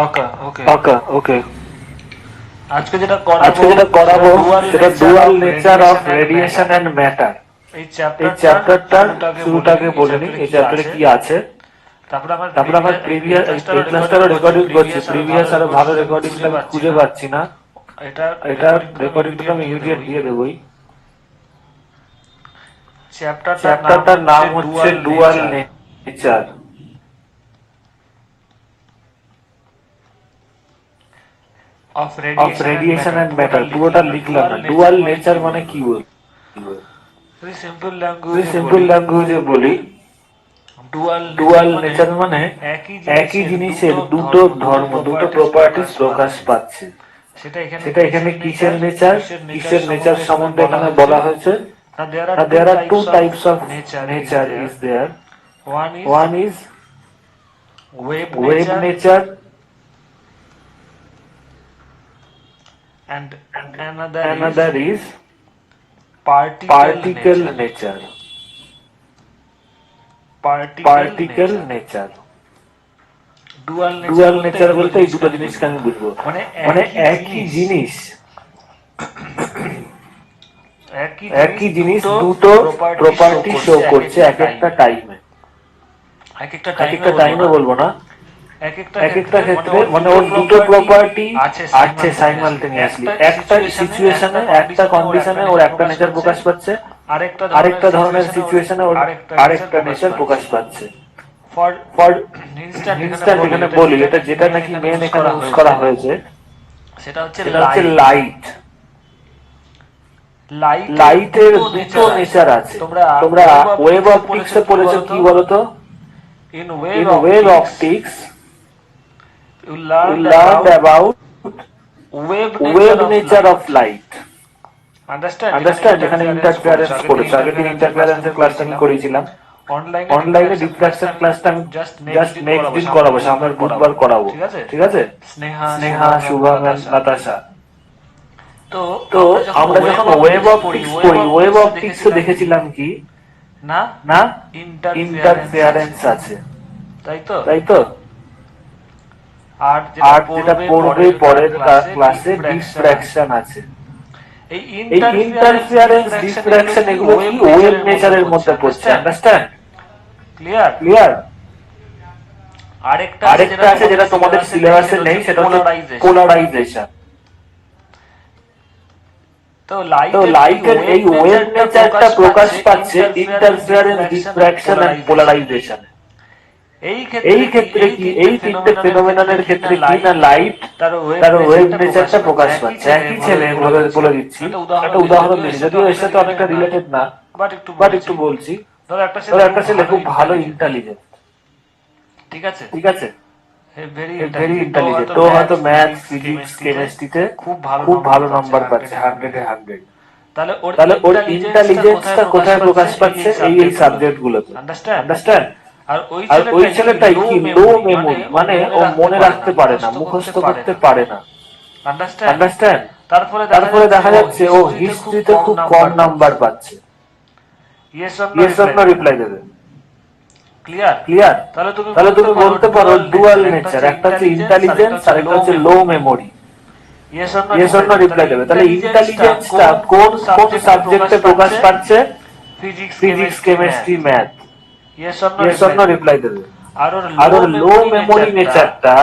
ওকে ওকে ওকে ওকে আজকে যেটা আজকে করাবো যেটা সেটা করাবো ডুয়াল সেটা nature dual of nature of radiation and radiation matter. And matter. এই এই চ্যাপ্টারটার চ্যাপ্টারটার শুরুটাকে এই বলে নিই, চ্যাপ্টারে এই কি চ্যাপ্টারে আছে। কি আছে। তারপরে আমার তারপরে আমার প্রিভিয়াস এই প্রিভিয়াস এই রেকর্ডিং ক্লাসটারও করছি, রেকর্ডিং করছি, ভালো প্রিভিয়াস আরো ভালো রেকর্ডিংস আমি রেকর্ডিংটা খুঁজে আমি পাচ্ছি খুঁজে না। পাচ্ছি না। এটা এটা রেকর্ডিংটা আমি রেকর্ডিংটা ইমিডিয়েট আমি দিয়ে ইমিডিয়েট দেবই। দিয়ে দেবই। চ্যাপ্টারটার নাম চ্যাপ্টারটার হচ্ছে নাম হচ্ছে dual dual nature nature of of radiation and radiation matter. And পুরোটা ম্যাটার। পুরোটা লিখলাম না। লিখলাম ডুয়াল না। নেচার ডুয়াল মানে কি নেচার মানে বলবো, কি বলবো। যদি সিম্পল যদি ল্যাঙ্গুয়েজে সিম্পল বলি, ল্যাঙ্গুয়েজে বলি, ডুয়াল নেচার ডুয়াল মানে নেচার মানে একই একই জিনিসের জিনিসের দুটো দুটো ধর্ম, দুটো ধর্ম, দুটো প্রপার্টিস প্রপার্টিস প্রকাশ প্রকাশ পাচ্ছে। পাচ্ছে। সেটা এখানে সেটা এখানে কিসের নেচার, নেচার কিসের নেচার সম্বন্ধে এখানে সম্বন্ধে বলা এখানে হয়েছে। বলা হয়েছে। Now there are Now two there are two types of types of nature is nature there. is there. One is One is wave wave nature nature and another is another is particle particle nature. nature. Particle Particle nature. nature. Dual nature dual বলতে এই nature দুটো বলতে এই জিনিসকে দুটো আমি জিনিসকে বুঝবো। আমি বুঝবো। মানে মানে একই একই জিনিস, জিনিস, একই একই জিনিস জিনিস দুটো দুটো প্রপার্টি শো করছে এক টাইমে। একটা টাইমে। এক একটা এক টাইমে একটা বলবো টাইমে না, বলবো না, এক একটা এক একটা মানে ক্ষেত্রে ওর মানে দুটো ওর দুটো প্রপার্টি আছে আছে সাইমালটেনিয়াসলি। একটা সিচুয়েশনে একটা কন্ডিশনে ওর একটা নেচার প্রকাশ পাচ্ছে, আরেকটা ধরনের সিচুয়েশনে ওর আরেকটা নেচার প্রকাশ পাচ্ছে। ফর ফর ইনস্ট্যান্ট এখানে বলি, এটা যেটা নাকি মেন এখানে ইউজ করা হয়েছে সেটা হচ্ছে সেটা হচ্ছে লাইট। লাইট। লাইটের দুটো নেচার আছে। তোমরা ওয়েভ অপটিক্সে পড়েছো, কি বলতো? In in wave optics you we learned learned about wave wave nature nature of of light. light. Understand? যেখানে ইন্টারফারেন্স পড়েছো, আগের দিন ইন্টারফারেন্সের ক্লাসটা আমি করেছিলাম। অনলাইনে ডিফ্রাকশন ক্লাসটা আমি জাস্ট নেক্সট দিন করাবো, সামনের বুধবার করাবো, ঠিক আছে? স্নেহা, শুভম, নাতাশা। তো তো আমরা যখন ওয়েভ অপটিক্স পড়ি, ওয়েভ অপটিক্সে দেখেছিলাম কি না না ইন্টারফেয়ারেন্স ইন্টারফেয়ারেন্স আছে, তাই তো। তাই তো? আর আর যেটা পড়বে পরের ক্লাসে ক্লাসে ডিফ্র্যাকশন আছে। ডিফ্র্যাকশন আছে। এই এই ইন্টারফিয়ারেন্স ডিফ্র্যাকশন এগুলো কি ওয়েভ নেচারের মধ্যে পড়ছে। আন্ডারস্ট্যান্ড? ক্লিয়ার। ক্লিয়ার? আরেকটা আরেকটা আছে যেটা তোমাদের সিলেবাসে নেই, সেটা হচ্ছে পোলারাইজেশন। তো তো লাইটের এই ওয়েভ নেচারটা প্রকাশ পাচ্ছে ইন্টারফিয়ারেন্স, ডিফ্র্যাকশন এন্ড পোলারাইজেশন। এই ক্ষেত্রে কি, এই তিনটে ফেনোমেননের ক্ষেত্রে কি না, লাইট তার ওয়েভ নেচারটা প্রকাশ পাচ্ছে। একই ছেলে, বলে দিচ্ছি একটা উদাহরণ দিচ্ছি, যদিও এর সাথে অনেকটা রিলেটেড না, বাট একটু বলছি। ধরো ধরো একটা ছেলে খুব ভালো ইন্টেলিজেন্ট, ঠিক আছে, ঠিক আছে, ভেরি ভেরি ইন্টেলিজেন্ট, ইন্টেলিজেন্ট, তো হয়তো ম্যাথ, ফিজিক্স, কেমিস্ট্রিতে খুব ভালো নাম্বার পাচ্ছে, 100-এ 100। তাহলে ওর ইন্টেলিজেন্সটা কোথায় প্রকাশ পাচ্ছে? এই সাবজেক্ট গুলোতে। আন্ডারস্ট্যান্ড? আর ওই ছেলেটাই কি লো মেমোরি, মানে ও মনে রাখতে পারে না, মুখস্থ করতে পারে না। আন্ডারস্ট্যান্ড? তারপরে দেখা যাচ্ছে ও হিস্ট্রিতে খুব কম নাম্বার পাচ্ছে। ইয়েস অর নো রিপ্লাই দেবে। ক্লিয়ার? তাহলে তুমি বলতে পারো ডুয়াল নেচার, একটা হচ্ছে ইন্টেলিজেন্স আর একটা হচ্ছে low memory. Yes or no reply দেবে। তাহলে ইন্টেলিজেন্সটা কোন কোন সাবজেক্টে প্রকাশ পাচ্ছে? Physics, chemistry, math. Yes or no reply দেবে। আর ওর লো মেমোরি নেচারটা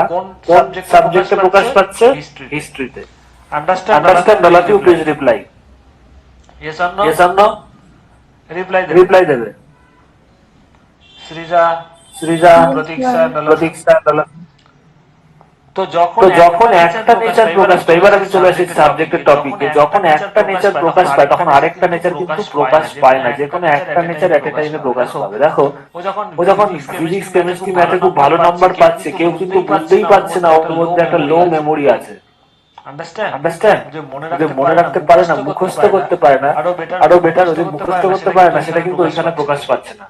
কোন সাবজেক্টে প্রকাশ পাচ্ছে? হিস্ট্রিতে। Understand? All of you please reply. Yes or no reply দেবে। সৃজা, প্রতীক্ষা, তো তো যখন একটা নেচার প্রকাশ পায়, এবার আমি চলে আসি সাবজেক্টের টপিকে, যখন একটা নেচার প্রকাশ পায় তখন আরেকটা নেচার কিন্তু প্রকাশ পায় না। যে কোনো একটা নেচার এট এ টাইমে প্রকাশ পাবে। দেখো, ও যখন ফিজিক্স, কেমিস্ট্রি, ম্যাথে খুব ভালো নাম্বার পাচ্ছে, কেউ কিন্তু বুঝতেই পারছে না ওর মধ্যে একটা লো মেমোরি আছে। আন্ডারস্ট্যান্ড? যে মনে রাখতে পারে না, মুখস্থ করতে পারে না, আরো বেটার, ও যে মুখস্থ করতে পারে না সেটা কিন্তু ওইখানে প্রকাশ পাচ্ছে না।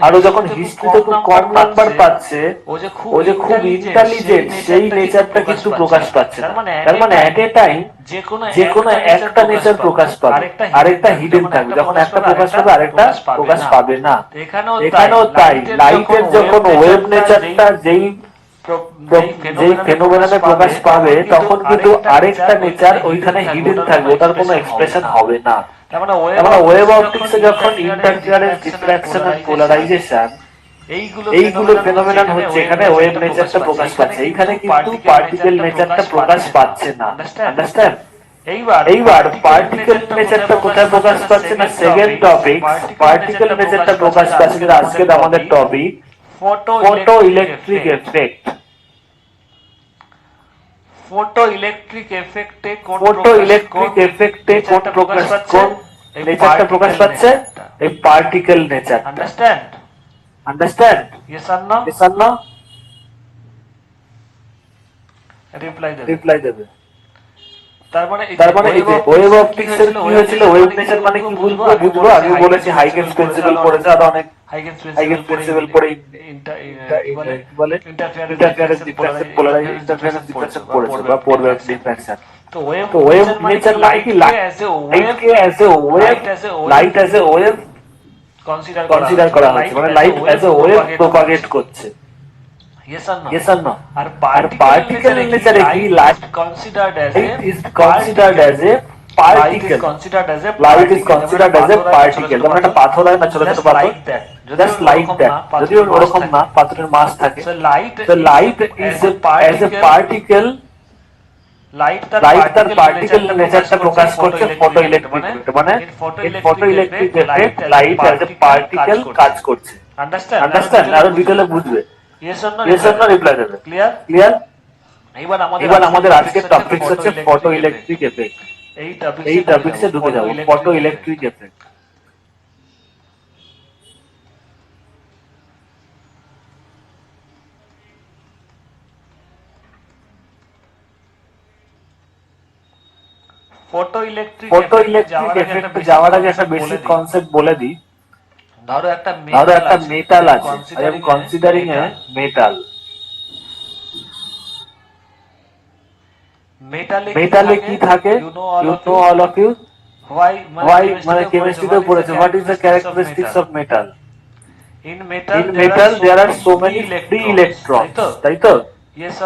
আরো যখন হিস্ট্রিতে খুব কম নাম্বার পাচ্ছে, ও যে খুব ইন্টেলিজেন্ট, সেই নেচারটা কিন্তু প্রকাশ পাচ্ছে না। তার মানে এট এ টাইম যে কোনো একটা নেচার প্রকাশ পাবে, আরেকটা হিডেন থাকবে। যখন একটা প্রকাশ পাবে আরেকটা প্রকাশ পাবে না। এখানেও তাই, লাইটের যখন ওয়েভ নেচারটা যেই যেই ফেনোমেননে প্রকাশ পাবে তখন কিন্তু আরেকটা নেচার ওইখানে হিডেন থাকবে, ওটার কোনো এক্সপ্রেশন হবে না। তার মানে ওয়েভ অপটিক্সে যখন ইন্টারফারেন্স, ডিফ্রাকশন এন্ড পোলারাইজেশন এইগুলো ফেনোমেনন হচ্ছে, এখানে ওয়েভ নেচারটা প্রকাশ পাচ্ছে, এইখানে কিন্তু পার্টিকেল নেচারটা প্রকাশ পাচ্ছে না। আন্ডারস্ট্যান্ড? এইবার পার্টিকেল নেচারটা কোথায় প্রকাশ পাচ্ছে না, সেকেন্ড টপিক, পার্টিকেল নেচারটা প্রকাশ পাচ্ছে যেটা আজকের আমাদের topic, photo electric effect. Photo electric এফেক্টে কোন নেচারটা প্রকাশ পাচ্ছে, এই particle nature. Understand? Yes or no? Yes or no? Reply দেবে। তার মানে এই যে ওয়েভ অপটিক্স এর কি হয়েছিল, ওয়েভ নেচার মানে কি বুঝবো আগে বলেছি, হাইগেনস প্রিন্সিপাল পড়েছে, আর অনেক হাইগেনস প্রিন্সিপাল পড়ে interference, diffraction, polarisation, interference, diffraction পড়েছে বা পড়বে ডিফ্রাকশন। তো ওয়েভ নেচার মানে কি, লাইটকে as a wave, light as a wave consider করা হচ্ছে, মানে light as a wave propagate করছে। Yes or no? আর পার্টিকেল নেচারে কি, light is considered as a particle, light is considered as a particle। যেমন একটা পাথর হয় না, ছোট ছোট পাথর, just like that, যদিও ওরকম না, পাথরের মাস থাকে। So light is as a particle, light তার পার্টিকেল নেচারটা প্রকাশ করছে ফটো ইলেকট্রিক এফেক্ট, মানে photo electric effect light as এ পার্টিকেল কাজ করছে। আন্ডারস্ট্যান্ড? আরো ডিটেইলে বুঝবে। ইয়েস অর নো রিপ্লাই দেবে। ক্লিয়ার? এবার আমাদের আজকের টপিক হচ্ছে ফটো ইলেকট্রিক এফেক্ট। এই টপিকসে ঢুকে যাব, photo electric effect. Photo electric effect যাওয়ার আগে একটা বেসিক কনসেপ্ট বলে দিই। ধরো একটা মেটাল আছে, I am considering a metal. মেটালে কি থাকে, you know all of you, why মানে কেমিস্ট্রিতে পড়েছে, what is the characteristics of metal? In In metal there are so many free electrons, তাই তো? Yes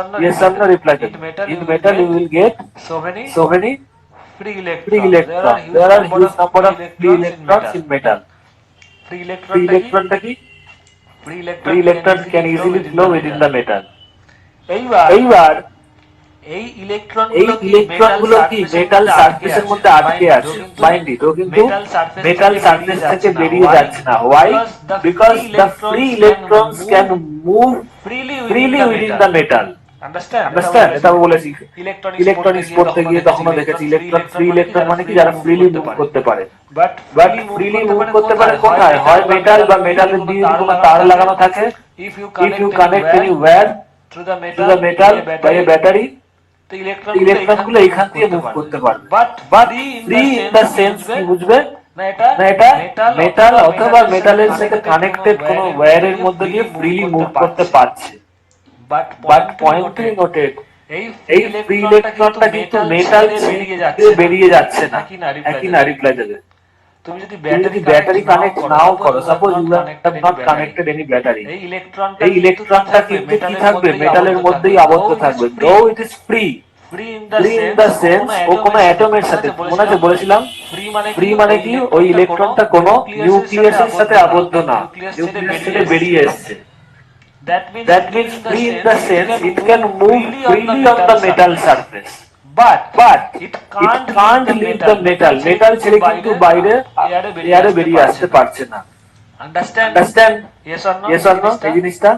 or no রিপ্লাই দেবে। In metal you will get so many free free electrons. electrons, there are huge number of free electrons in metal. Free Free electronটা কি? Free electrons can easily flow within the metal. এইবার এই ইলেকট্রনগুলো কি metal সারফেসের মধ্যে আটকে আছে, mind it, ও কিন্তু metal surface থেকে বেরিয়ে যাচ্ছে না। Why? Because the free electrons can move freely within the metal. Understand? এটা বলেছি ইলেকট্রনিক্স পড়তে গিয়ে, তখনও দেখেছি ইলেকট্রন, ফ্রি ইলেকট্রন মানে কি, যারা ফ্রিলি মুভ করতে পারে। বাট ফ্রিলি মুভ করতে পারে কোথায়? হয় মেটাল, বা মেটালের দিয়ে কোনো তার লাগানো থাকে, if you connect anywhere to the metal by a battery, ইলেকট্রনগুলো এখান দিয়ে মুভ করতে পারবে। But free in the sense কি বুঝবে না, এটা মেটাল অথবা মেটালের সাথে কানেক্টেড কোনো ওয়্যারের মধ্যে দিয়ে ফ্রিলি মুভ করতে পারছে। বাট পয়েন্ট টু নোটেড, এই ফ্রি ইলেকট্রনটা কিন্তু মেটাল থেকে বেরিয়ে যাচ্ছে না। একই না? রিপ্লাই দেবে। তুমি যদি ব্যাটারি কানেক্ট নাও করো, suppose you have not connected any battery, এই ইলেকট্রনটা কিন্তু কি থাকবে, মেটালের মধ্যেই আবদ্ধ থাকবে। Though it is free in the sense, ও কোনো অ্যাটমের সাথে, মনে আছে বলেছিলাম ফ্রি মানে কি, ওই ইলেকট্রনটা কোনো নিউক্লিয়াসের সাথে আবদ্ধ না, নিউক্লিয়াস থেকে বেরিয়ে এসেছে। That means free in the sense it can move freely on the metal surface, but it can't leave the metal. Metal ছেড়ে কিন্তু বাইরে এয়ারে বেরিয়ে আসতে পারছে না। আন্ডারস্ট্যান্ড? Yes or no এই জিনিসটা?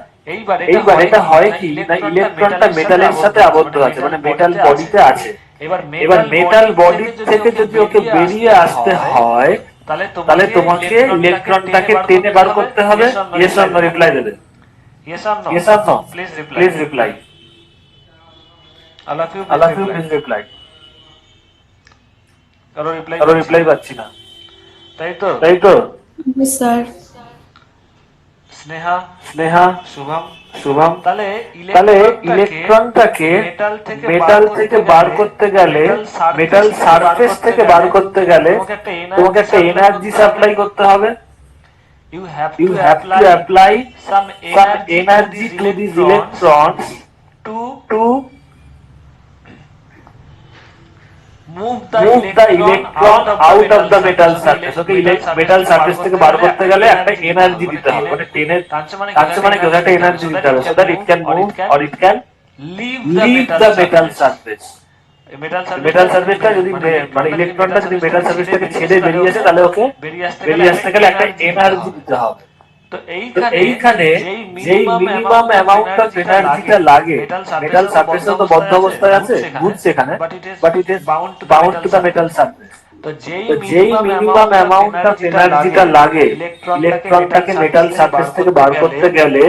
এইবার এটা হয় কি না, ইলেকট্রনটা মেটালের সাথে আবদ্ধ আছে, মানে মেটাল বডিতে আছে। এবার মেটাল বডি থেকে যদি ওকে বেরিয়ে আসতে হয়, তাহলে তোমাকে ইলেকট্রনটাকে টেনে বার করতে হবে। Yes or no রিপ্লাই দেবে। Yes or no? Yes or no? Please reply. All of you please reply. কারো রিপ্লাই পাচ্ছি না, তাই তো? স্যার। স্নেহা, শুভম, তাহলে ইলেকট্রনটাকে মেটাল থেকে বার করতে গেলে, মেটাল সারফেস থেকে বার করতে গেলে তোমাকে একটা এনার্জি সাপ্লাই করতে হবে। You have to apply some energy to these electrons to move move the electron out of the metal surface. Okay, metal surface থেকে বার করতে গেলে একটা এনার্জি দিতে হবে, মানে টেনের মানে কি একটা এনার্জি দিতে হবে, so that it can move or it can leave leave the metal surface. Metal সারফেসটা যদি মানে ইলেকট্রনটা যদি মেটাল সারফেস থেকে ছেড়ে বেরিয়ে আসে, তাহলে ওকে বেরিয়ে আসতে গেলে একটা এনার্জি দিতে হবে। তো তো এইখানে যেই মিনিমাম অ্যামাউন্ট অফ এনার্জিটা লাগে, মেটাল সারফেস তো বদ্ধ অবস্থায় আছে, গুড সেখানে, but it is bound to the metal surface. তো যেই মিনিমাম অ্যামাউন্ট অফ এনার্জিটা লাগে ইলেকট্রনটাকে মেটাল সারফেস থেকে বার করতে গেলে,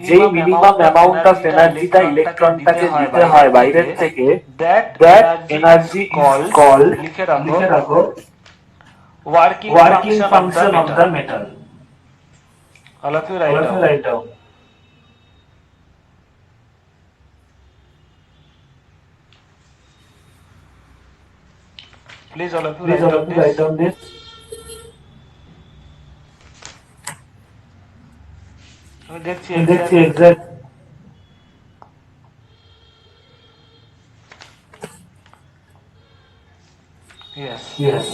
যেই মিনিমাম অ্যামাউন্ট অফ এনার্জিটা ইলেকট্রনটাকে দিতে হয় বাইরের থেকে, দ্যাট এনার্জি ইজ কল্ড, লিখে লিখে রাখো, working function of the metal. all of you write down. Please all of you write down this. আমি দেখছি exact yes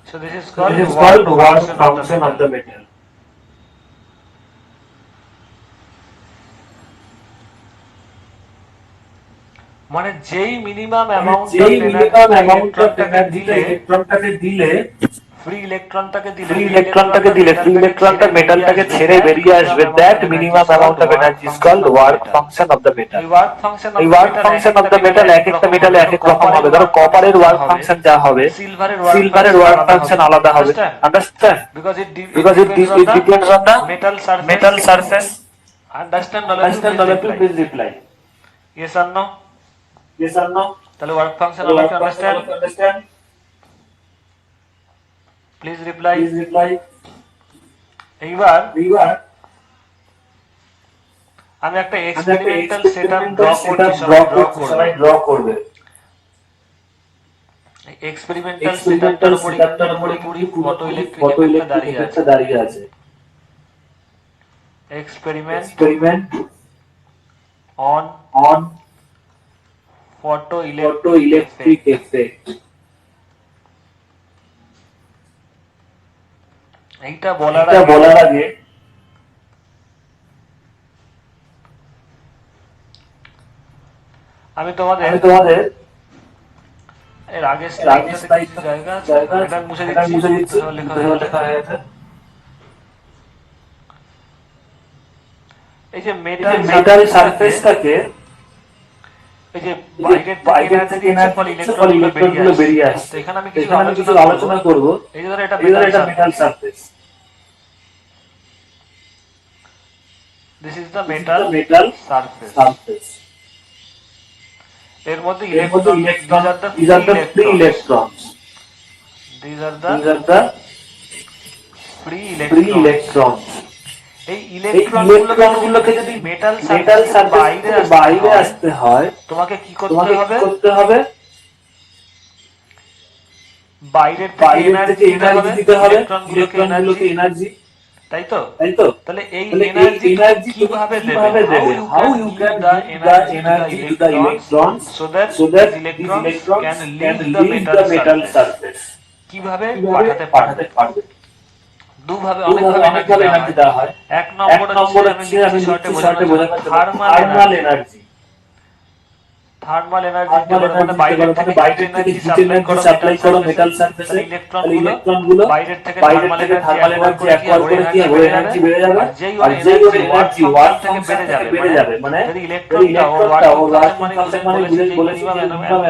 so this is called work function of the metal. মানে যেই minimum amount of energy ইলেকট্রনটাকে দিলে, free ইলেকট্রনটাকে free ইলেকট্রনটা মেটালটাকে ছেড়ে বেরিয়ে আসবে, that minimum amount of energy is called work function of the metal. এই work function of the metal এক একটা মেটালে এক এক রকম হবে। ধরো কপারের ওয়ার্ক ফাংশন যা হবে, সিলভারের ওয়ার্ক ফাংশন আলাদা হবে। Understand? Because it depends on the metal surface. Understand? Please reply yes or no? yes or no? তাহলে work function all of you understand? Please reply. এইবার আমি একটা এক্সপেরিমেন্টাল সেটআপ ড্র করছি, সবাই ড্র করবে। Experimental সেটআপটার উপরে পুরোপুরি ফটো ইলেকট্রিক একটা দাঁড়িয়ে আছে। Experiment on photo electric effect. এইটা বলার আগে আমি তোমাদের এর আগে জায়গা এটা মুছে দিচ্ছি, লেখা হয়ে গেছে। এই যে মেটাল সারফেসটাকে, এই যে বাইরের থেকে এনার্জি ইলেকট্রনগুলো বেরিয়ে আসছে। এখানে আমি কিছু আলোচনা করব। এই যে ধরো এটা metal surface, this is the metal surface. এর মধ্যে electron, these are the free electrons. These are the free electrons. এই ইলেকট্রনগুলোকে যদি মেটাল সারফেসের বাইরে আসতে হয়, তোমাকে কি করতে হবে? বাইরের থেকে এনার্জি দিতে হবে, ইলেকট্রনগুলোকে এনার্জি, তাই তো? তাহলে এই এনার্জি কিভাবে দেবে? How you can give the energy to the electrons so that these electrons can leave the metal surface. কিভাবে পাঠাতে পারবে? দুভাবে, অনেকভাবে এনার্জি দেওয়া হয়। এক নম্বর হচ্ছে আমি শর্টে বোঝাবো থার্মাল এনার্জি। থার্মাল এনার্জি মানে বাইরের থেকে হিট এনার্জি সাপ্লাই করো মেটাল সারফেসে, ইলেকট্রনগুলো বাইরের থেকে থার্মাল এনার্জি অ্যাকোয়ার করে কি হবে, এনার্জি বেড়ে যাবে। আর যেই এনার্জি ওয়ার্ক থেকে বেড়ে যাবে, মানে যদি ইলেকট্রনটা ওয়ার্ক ফাংশন মানে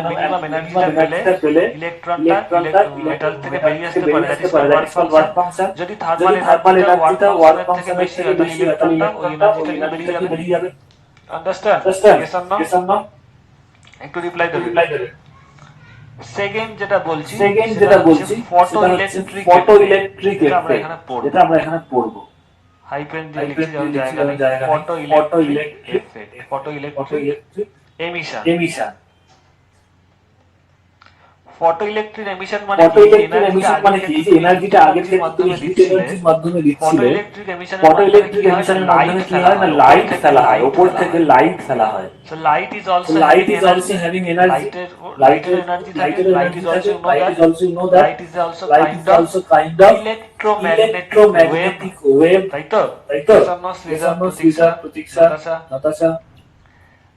মিনিমাম এনার্জিটা পেলে ইলেকট্রনটা মেটাল থেকে বেরিয়ে আসতে পারে, দ্যাট ইজ ওয়ার্ক ফাংশন। যদি থার্মাল এনার্জিটা ওয়ার্ক ফাংশন থেকে বেশি হয়, তাহলে ইলেকট্রনটা ওই এনার্জিটা বেরিয়ে যাবে। আন্ডারস্ট্যান্ড? yes or no? একটু রিপ্লাই দেবে। সেকেন্ড যেটা বলছি ফটো ইলেকট্রিক যেটা আমরা এখানে পড়ব, হাইপেন দিয়ে লিখে যাও জায়গা photo electric emission. Photo electric emission মানে ফটো কি, ইলেকট্রিক এমিশন মানে কি, যে এনার্জিটা আগে থেকে তুমি হিট এনার্জির মাধ্যমে ফটো দিচ্ছিলে, ইলেকট্রিক এমিশনের ফটো মাধ্যমে ইলেকট্রিক কি হয় না, এমিশনের লাইট মাধ্যমে কি ফেলা হয় না, হয়, উপর লাইট থেকে ফেলা হয়, লাইট উপর ফেলা থেকে হয়। লাইট ফেলা হয়। So light is So also light having is also energy. having energy. লাইটের এনার্জি থাকে। Light is also you know Light that is also, you know that light is also light kind is of also kind of electromagnetic wave, electromagnetic wave. তাই তো? তাই তো? Yes or no, Yes Srija, or no, প্রতীক্ষা, Sridhar, Pratiksha, Natasha? Natasha?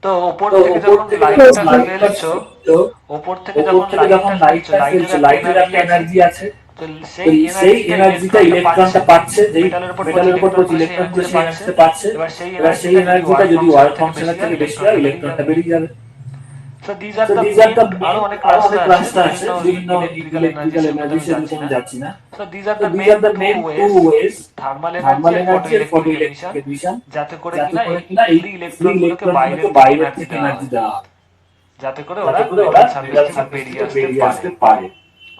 তো ওপর তো থেকে উপর যখন থেকে যখন লাইটটা লাইটটা ফেলছো, ফেলছো, ওপর থেকে উপর যখন থেকে যখন লাইটটা ফেলছো, লাইটটা লাইটের ফেলছো, একটা লাইটের এনার্জি একটা আছে। এনার্জি আছে। তো তো সেই সেই এনার্জিটা এনার্জিটা ইলেকট্রনটা পাচ্ছে, যেই মেটালের উপর পড়ছে, ইলেকট্রনগুলো সেই এনার্জিটা পাচ্ছে। এবার সেই এনার্জিটা যদি ওয়ার্ক ফাংশনের থেকে বেশি হয়, ইলেকট্রনটা বেরিয়ে ইলেকট্রনটা যাবে। বেরিয়ে যাবে। So these are So the these are main, the আরো main, অনেক আরো রাস্তা অনেক আছে, রাস্তা আছে, বিভিন্ন বিভিন্ন ইলেকট্রিক্যাল এনার্জি, ইলেকট্রিক্যাল সেগুলোতে এনার্জি, আমি সেগুলোতে যাচ্ছি আমি না। যাচ্ছি না। So these are So the these main are the two main two ways, ways, thermal energy thermal R photo energy R electric photoelectric emission, emission, যাতে করে যাতে কিনা করে এই কিনা এই ফ্রি ফ্রি ইলেকট্রনগুলোকে ইলেকট্রনগুলোকে বাইরের থেকে বাইরের এনার্জি থেকে দেওয়া এনার্জি হয়, দেওয়া হয়, যাতে করে ওরা যাতে করে ওরা মেটাল সারফেস মেটাল থেকে সারফেস বেরিয়ে থেকে আসতে বেরিয়ে পারে। আসতে পারে।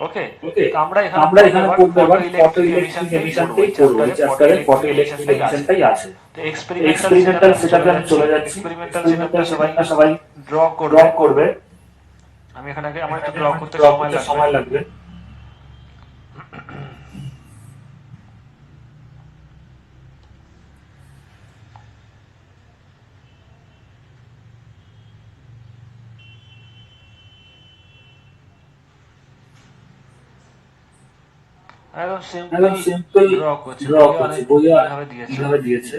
ওকে, ওকে, তো আমরা এখানে আমরা পড়বো এখানে এবার পড়বো ফটো এবার ফটো ইলেকট্রিক ইলেকট্রিক এমিশনটাই পড়বো, এমিশনটাই এই পড়বো, এই চ্যাপ্টারে ফটো চ্যাপ্টারে ফটো ইলেকট্রিক ইলেকট্রিক এমিশনটাই আছে। এমিশনটাই আছে। তো এক্সপেরিমেন্টাল সেটআপে এক্সপেরিমেন্টাল আমি চলে সেটআপে আমি যাচ্ছি। চলে যাচ্ছি। এক্সপেরিমেন্টাল এক্সপেরিমেন্টাল সেটআপটা সবাই সেটআপটা সবাই ড্র ড্র করবে। করবে। আমি এখানে আমার একটু এখানে ড্র আমার করতে ড্র সময় করতে লাগবে। সময় লাগবে। একদম সিম্পল একদম সিম্পল ড্র করছি, ড্র বইয়ে করছি, অনেক বইয়ে ভাবে দিয়েছে। কিভাবে দিয়েছে।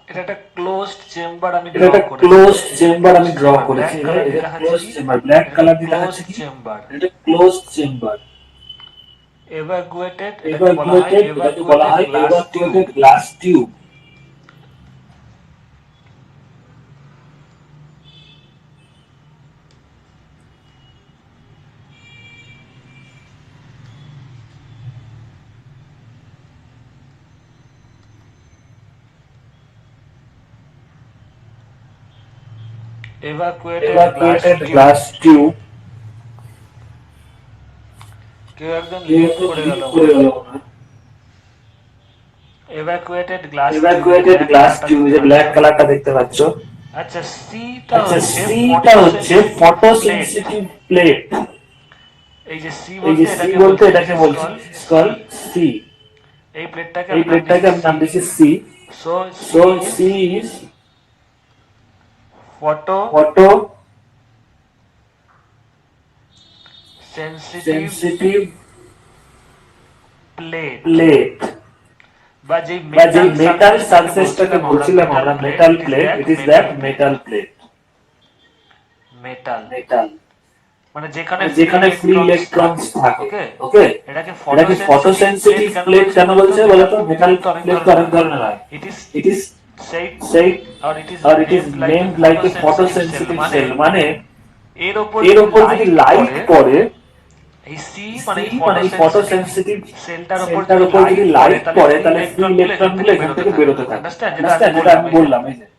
এটা একটা ক্লোজড চেম্বার আমি এটা ড্র একটা করেছি। ক্লোজড চেম্বার আমি ড্র ব্ল্যাক করেছি। কালার দিয়ে এটা দেখাচ্ছি ক্লোজড কি, চেম্বার, ব্ল্যাক এটা কালার দিয়ে ক্লোজড দেখাচ্ছে কি, চেম্বার। এটা ক্লোজড চেম্বার। এভাকুয়েটেড, এটাকে বলা হয় এভাকুয়েটেড, এটাকে বলা এভাকুয়েটেড হয় glass tube. Evacuated glass tube. Evacuated glass evacuated tube. Glass tube. কেউ একজন কেউ লিড একজন করে লিক গেল করে মনে গেল হয়। মনে হয়। এভাকুয়েটেড গ্লাস টিউব, এই যে এভাকুয়েটেড ব্ল্যাক গ্লাস কালারটা টিউব, দেখতে যে পাচ্ছ। ব্ল্যাক কালারটা দেখতে পাচ্ছ। আচ্ছা, সিটা আচ্ছা, হচ্ছে সিটা ফটো হচ্ছে sensitive photo plate. Sensitive plate. এই যে সি এই বলতে যে সি এটাকে বলতে বলছি, দিস এটাকে ইজ বলছি, কল সি। Call C. এই প্লেটটাকে এই আমি নাম দিয়েছি প্লেটটাকে আমি সি। নাম দিয়েছি C. So so C is C is photo photo sensitive sensitive plate, plate. বা যে বা যে মেটাল মেটাল সারফেসটাকে সারফেসটাকে বলছিলাম আমরা বলছিলাম মেটাল আমরা plate, metal it is plate, that it is that metal plate. Metal plate. Metal metal মানে যেখানে মানে ফ্রি যেখানে ফ্রি ইলেকট্রনস ইলেকট্রনস থাকে। থাকে। ওকে, ওকে, এটাকে এটাকে ফটো ফটোসেনসিটিভ প্লেট সেনসিটিভ কেন প্লেট বলছে কেন বলতো? বলছে মেটাল বলতো? মেটাল প্লেট তো অনেক প্লেট তো ধরনের অনেক হয়। ধরনের হয়। It is it is said said আর it is or it is named like a named like a photosensitive cell. photosensitive মানে cell, মানে এর উপর এর যদি উপর যদি লাইট লাইট পড়ে, পড়ে, এই সি মানে সি এই মানে এই ফটোসেনসিটিভ ফটোসেনসিটিভ সেলটার উপর সেলটার যদি উপর যদি লাইট পড়ে, লাইট তাহলে পড়ে, ফ্রি তাহলে ফ্রি ইলেকট্রন গুলো এখান ইলেকট্রন গুলো থেকে এখান বেরোতে থেকে থাকবে। বেরোতে থাকে। আন্ডারস্ট্যান্ড? যেটা আমি আন্ডারস্ট্যান্ড? যেটা বললাম, আমি এই যে বললাম,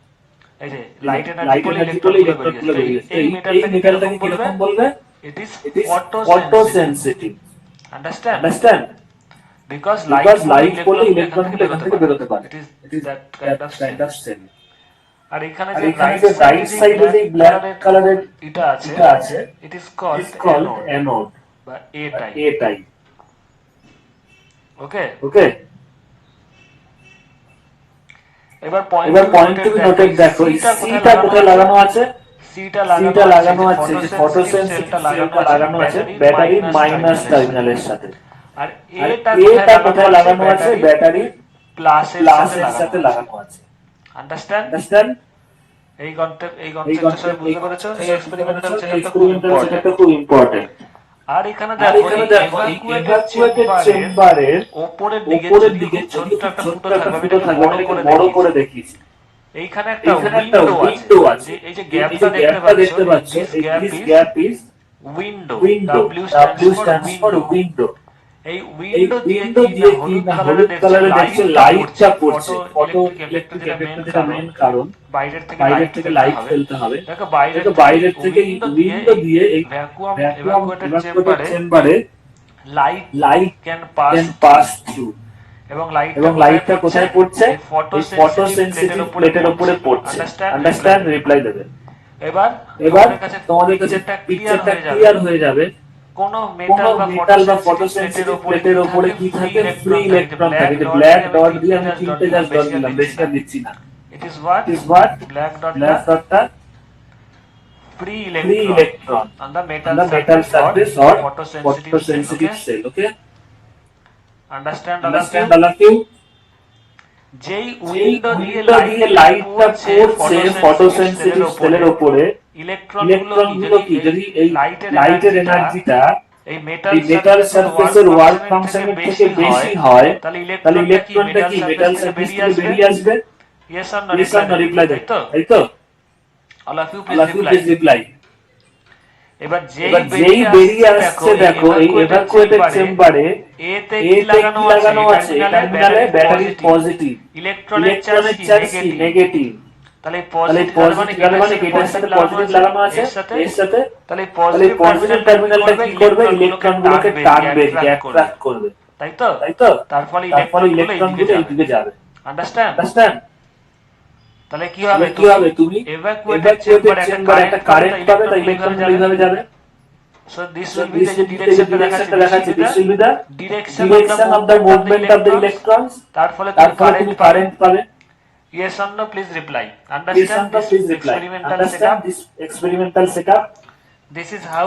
এই যে লাইট এনার্জি লাইট বলে এনার্জি ইলেকট্রন বলে গুলো ইলেকট্রন বেরিয়ে গুলো আসে। বেরিয়ে আসে। এই এই মেটালটাকে কিরকম মেটালটাকে বলবে? কিরকম বলবে? It is it is photosensitive. Photosensitive. Understand? Understand? Because light because পড়লে লাইট পড়লে ইলেকট্রন গুলো এখান ইলেকট্রন থেকে গুলো এখান বেরোতে থেকে পারে। বেরোতে পারে। It is it is that kind that of kind cell. Of cell. আর এখানে আর যে এখানে রাইট যে সাইডে রাইট যে সাইডে যে ব্ল্যাক ব্ল্যাক কালারের কালারের এটা আছে, এটা আছে, it is it called is called anode. Anode. বা এ টাইপ। এ টাইপ। ওকে, ওকে। এবার পয়েন্ট টু বি নোটেড দেখো সিটা কোথায় লাগানো আছে, সিটা লাগানো আছে যে ফটোসেন্সিটিভ সেলটা লাগানো আছে ব্যাটারির মাইনাস টার্মিনালের সাথে। আর আর এটা কোথায় লাগানো আছে ব্যাটারির প্লাসের সাথে লাগানো আছে। আন্ডারস্ট্যান্ড? আন্ডারস্ট্যান্ড? এই কনসেপ্টটা সবাই বুঝতে পেরেছো? এই এক্সপেরিমেন্টাল সেটআপটা খুব এক্সপেরিমেন্টাল ইম্পর্টেন্ট। সেটআপটা খুব ইম্পর্টেন্ট। আর এখানে দেখো এই এভাকুয়েটেড চেম্বারের চেম্বারের ওপরের দিকে উপরের যদি দিকে খুব ছোট্ট একটা ফুটো থাকবে, আমি ফুটো এটাকে থাকবে, বড় আমি করে বড় করে দেখিয়েছি। দেখিয়েছি। এইখানে একটা একটা উইন্ডো আছে, আছে। এই যে এই গ্যাপটা যে গ্যাপটা দেখতে পাচ্ছ, this gap this is gap is window, window, W W stands stands for for window। window। এই এই উইন্ডো উইন্ডো দিয়ে দিয়ে কি হলুদ না কালারে হলুদ কালারে দেখছো লাইটটা লাইটটা পড়ছে, ফটো ফটো ইলেকট্রিক ইলেকট্রিক এফেক্টের এফেক্টের যেটা মেইন কারণ বাইরের থেকে লাইট ফেলতে হবে। দেখো দেখো বাইরের থেকে উইন্ডো দিয়ে এই ভ্যাকুয়াম এভাকুয়েটেড চেম্বারে চেম্বারে light light can pass can pass through. এবং এবং লাইটটা কোথায় পড়ছে? এই ফটো সেনসিটিভ প্লেটের উপরে পড়ছে। আন্ডারস্ট্যান্ড? রিপ্লাই দেবে। এবার তোমাদের কাছে পিকচারটা ক্লিয়ার হয়ে যাবে। কোন কোনো মেটাল বা ফটোসেন্সিটিভ প্লেটের উপরে কি থাকে? ফ্রি ইলেকট্রন থাকে। যে ব্ল্যাক ডট দিয়ে আমি তিনটে জাস্ট ডট দিলাম, বেশি আর দিচ্ছি না। ইট ইজ হোয়াট ব্ল্যাক ডটটা free free electron on the on the metal surface or photosensitive cell. Okay? Understand all of you? যেই উইন্ডো দিয়ে লাইটটা পড়ছে ফটোসেন্সিটিভ সেলের উপরে, ইলেকট্রন গুলো কি যদি এই লাইটের এনার্জিটা এই এই মেটাল সারফেসের ওয়ার্ক ফাংশনের থেকে বেশি হয়, তাহলে ইলেকট্রনটা কি মেটাল সারফেস থেকে বেরিয়ে আসবে? yes or no? রিপ্লাই দেয়, তাই তো? all of you please reply. এবার যেই বেরিয়ে আসছে দেখো এই এভাকুয়েটেড চেম্বারে এতে কি লাগানো আছে? টার্মিনালে ব্যাটারি পজিটিভ, ইলেকট্রনের চার্জ কি নেগেটিভ। তাহলে পজিটিভ মানে এটার সাথে পজিটিভ লাগানো আছে, এর সাথে তাহলে পজিটিভ টার্মিনালটা কি করবে? ইলেকট্রনগুলোকে টানবে, অ্যাট্রাক্ট করবে, তাই তো? তার ফলে ইলেকট্রনগুলো এইদিকে যাবে। আন্ডারস্ট্যান্ড? তাহলে কি হবে? তুমি এভাকুয়েটেড চেম্বারে একটা কারেন্ট পাবে, তাই ইলেকট্রনগুলো এইভাবে যাবে। So this will be the directionটা দেখাচ্ছে, this will be the direction of the movement of the electrons। তার ফলে তুমি কারেন্ট পাবে। yes or no please reply। Understand this experimental setup? This is how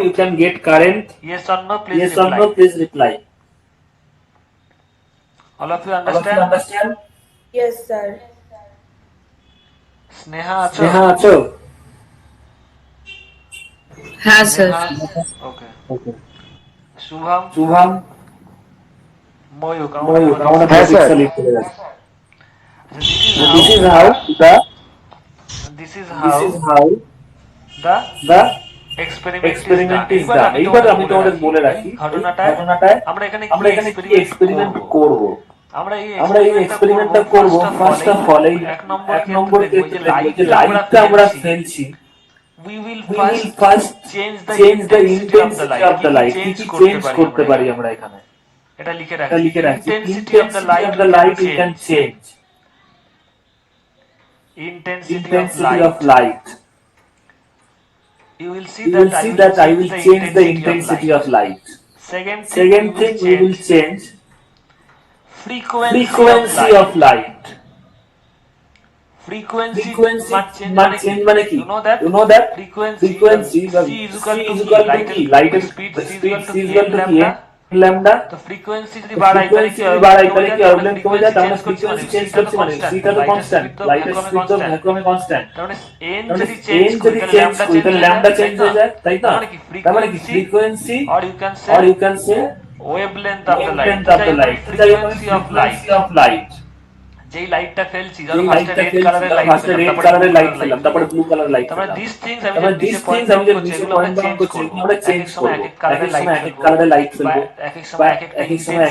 you can get current। yes or no please reply। all of you understand? Yes sir। Sneha আছো? হ্যাঁ sir. ওকে শুভম ময়ূক আমরা basics লিখ করে রাখছি। this is how the experiment is done। এইবার আমি তোমাদের বলে রাখি ঘটনাটায় আমরা এখানে কি এক্সপেরিমেন্ট করব। আমরা এই এক্সপেরিমেন্টটা করব ফার্স্ট অফ অল এই এক নম্বর ক্ষেত্রে যে লাইটটা আমরা ফেলছি, we will we will first change the intensity of the light। কি চেঞ্জ করতে পারি আমরা এখানে? এটা লিখে রাখছি। intensity of the light we can change। intensity of light। you will see that I will change the intensity of light। second thing we will change frequency of light। frequency much change মানে কি? you know that frequency c is equal to light এর speed c is equal to lambda। তো frequency যদি বাড়াই তাহলে কি হবে? Wavelength কমে যায়, তাহলে ফ্রিকোয়েন্সি চেঞ্জ করছে মানে c টা তো কনস্ট্যান্ট, লাইটের স্পিড তো ভ্যাকুয়ামে কনস্ট্যান্ট। তার মানে n যদি চেঞ্জ করি তাহলে ল্যাম্বডা চেঞ্জ হয়ে যায়, তাই তো? তার মানে কি frequency or you can say wavelength of the light, frequency of light। যেই লাইটটা ফেলছি ধরো ফার্স্টে রেড কালারের লাইট ফেললাম, তারপরে ব্লু কালার লাইট তারপরে ফেললাম। দিস থিংস তারপরে দিস থিংস আমি যে নিচে পয়েন্ট করছি আমরা চেঞ্জ করব। এক এক কালারের লাইট ফেলবো, এক এক সময় এক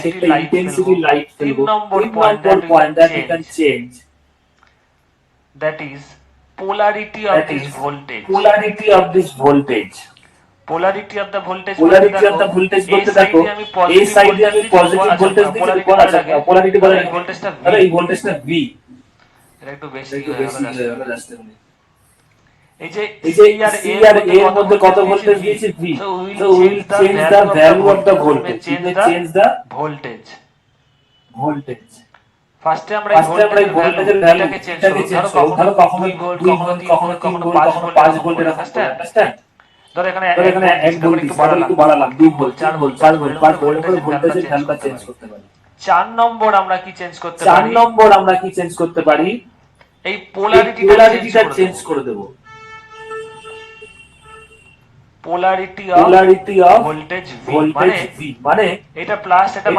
একটা ইন্টেন্সিটি লাইট ফেলবো। 3 নম্বর point that we can change, that is polarity of this voltage। polarity of this voltage। polarity of the voltage বলতে দেখো এই সাইডে আমি পজিটিভ ভোল্টেজ দিচ্ছি, পোলারিটি বলে ভোল্টেজটা আরে এই ভোল্টেজটা V। এটা একটু বেশি হয়ে গেল জাস্ট। এই যে C আর A এর মধ্যে কত ভোল্টেজ দিয়েছি V, so we will change the value of the voltage, we may change the voltage. ফার্স্টে আমরা এই ভোল্টেজের ভ্যালুটাকে চেঞ্জ করব। ধরো কখনো 2 ভোল্ট, কখনো 3 ভোল্ট, কখনো 5 ভোল্ট এরকম আন্ডারস্ট্যান্ড। ধরো এখানে 1 ভোল্ট একটু বাড়ালাম 2 ভোল্ট 4 ভোল্ট 5 ভোল্ট 5 ভোল্ট করে ভোল্টেজের ভ্যালুটা চেঞ্জ করতে পারি। 4 নম্বর আমরা কি চেঞ্জ করতে পারি? এই পোলারিটিটা চেঞ্জ করে দেব। পোলারিটি অফ ভোল্টেজ V, মানে এটা প্লাস এটা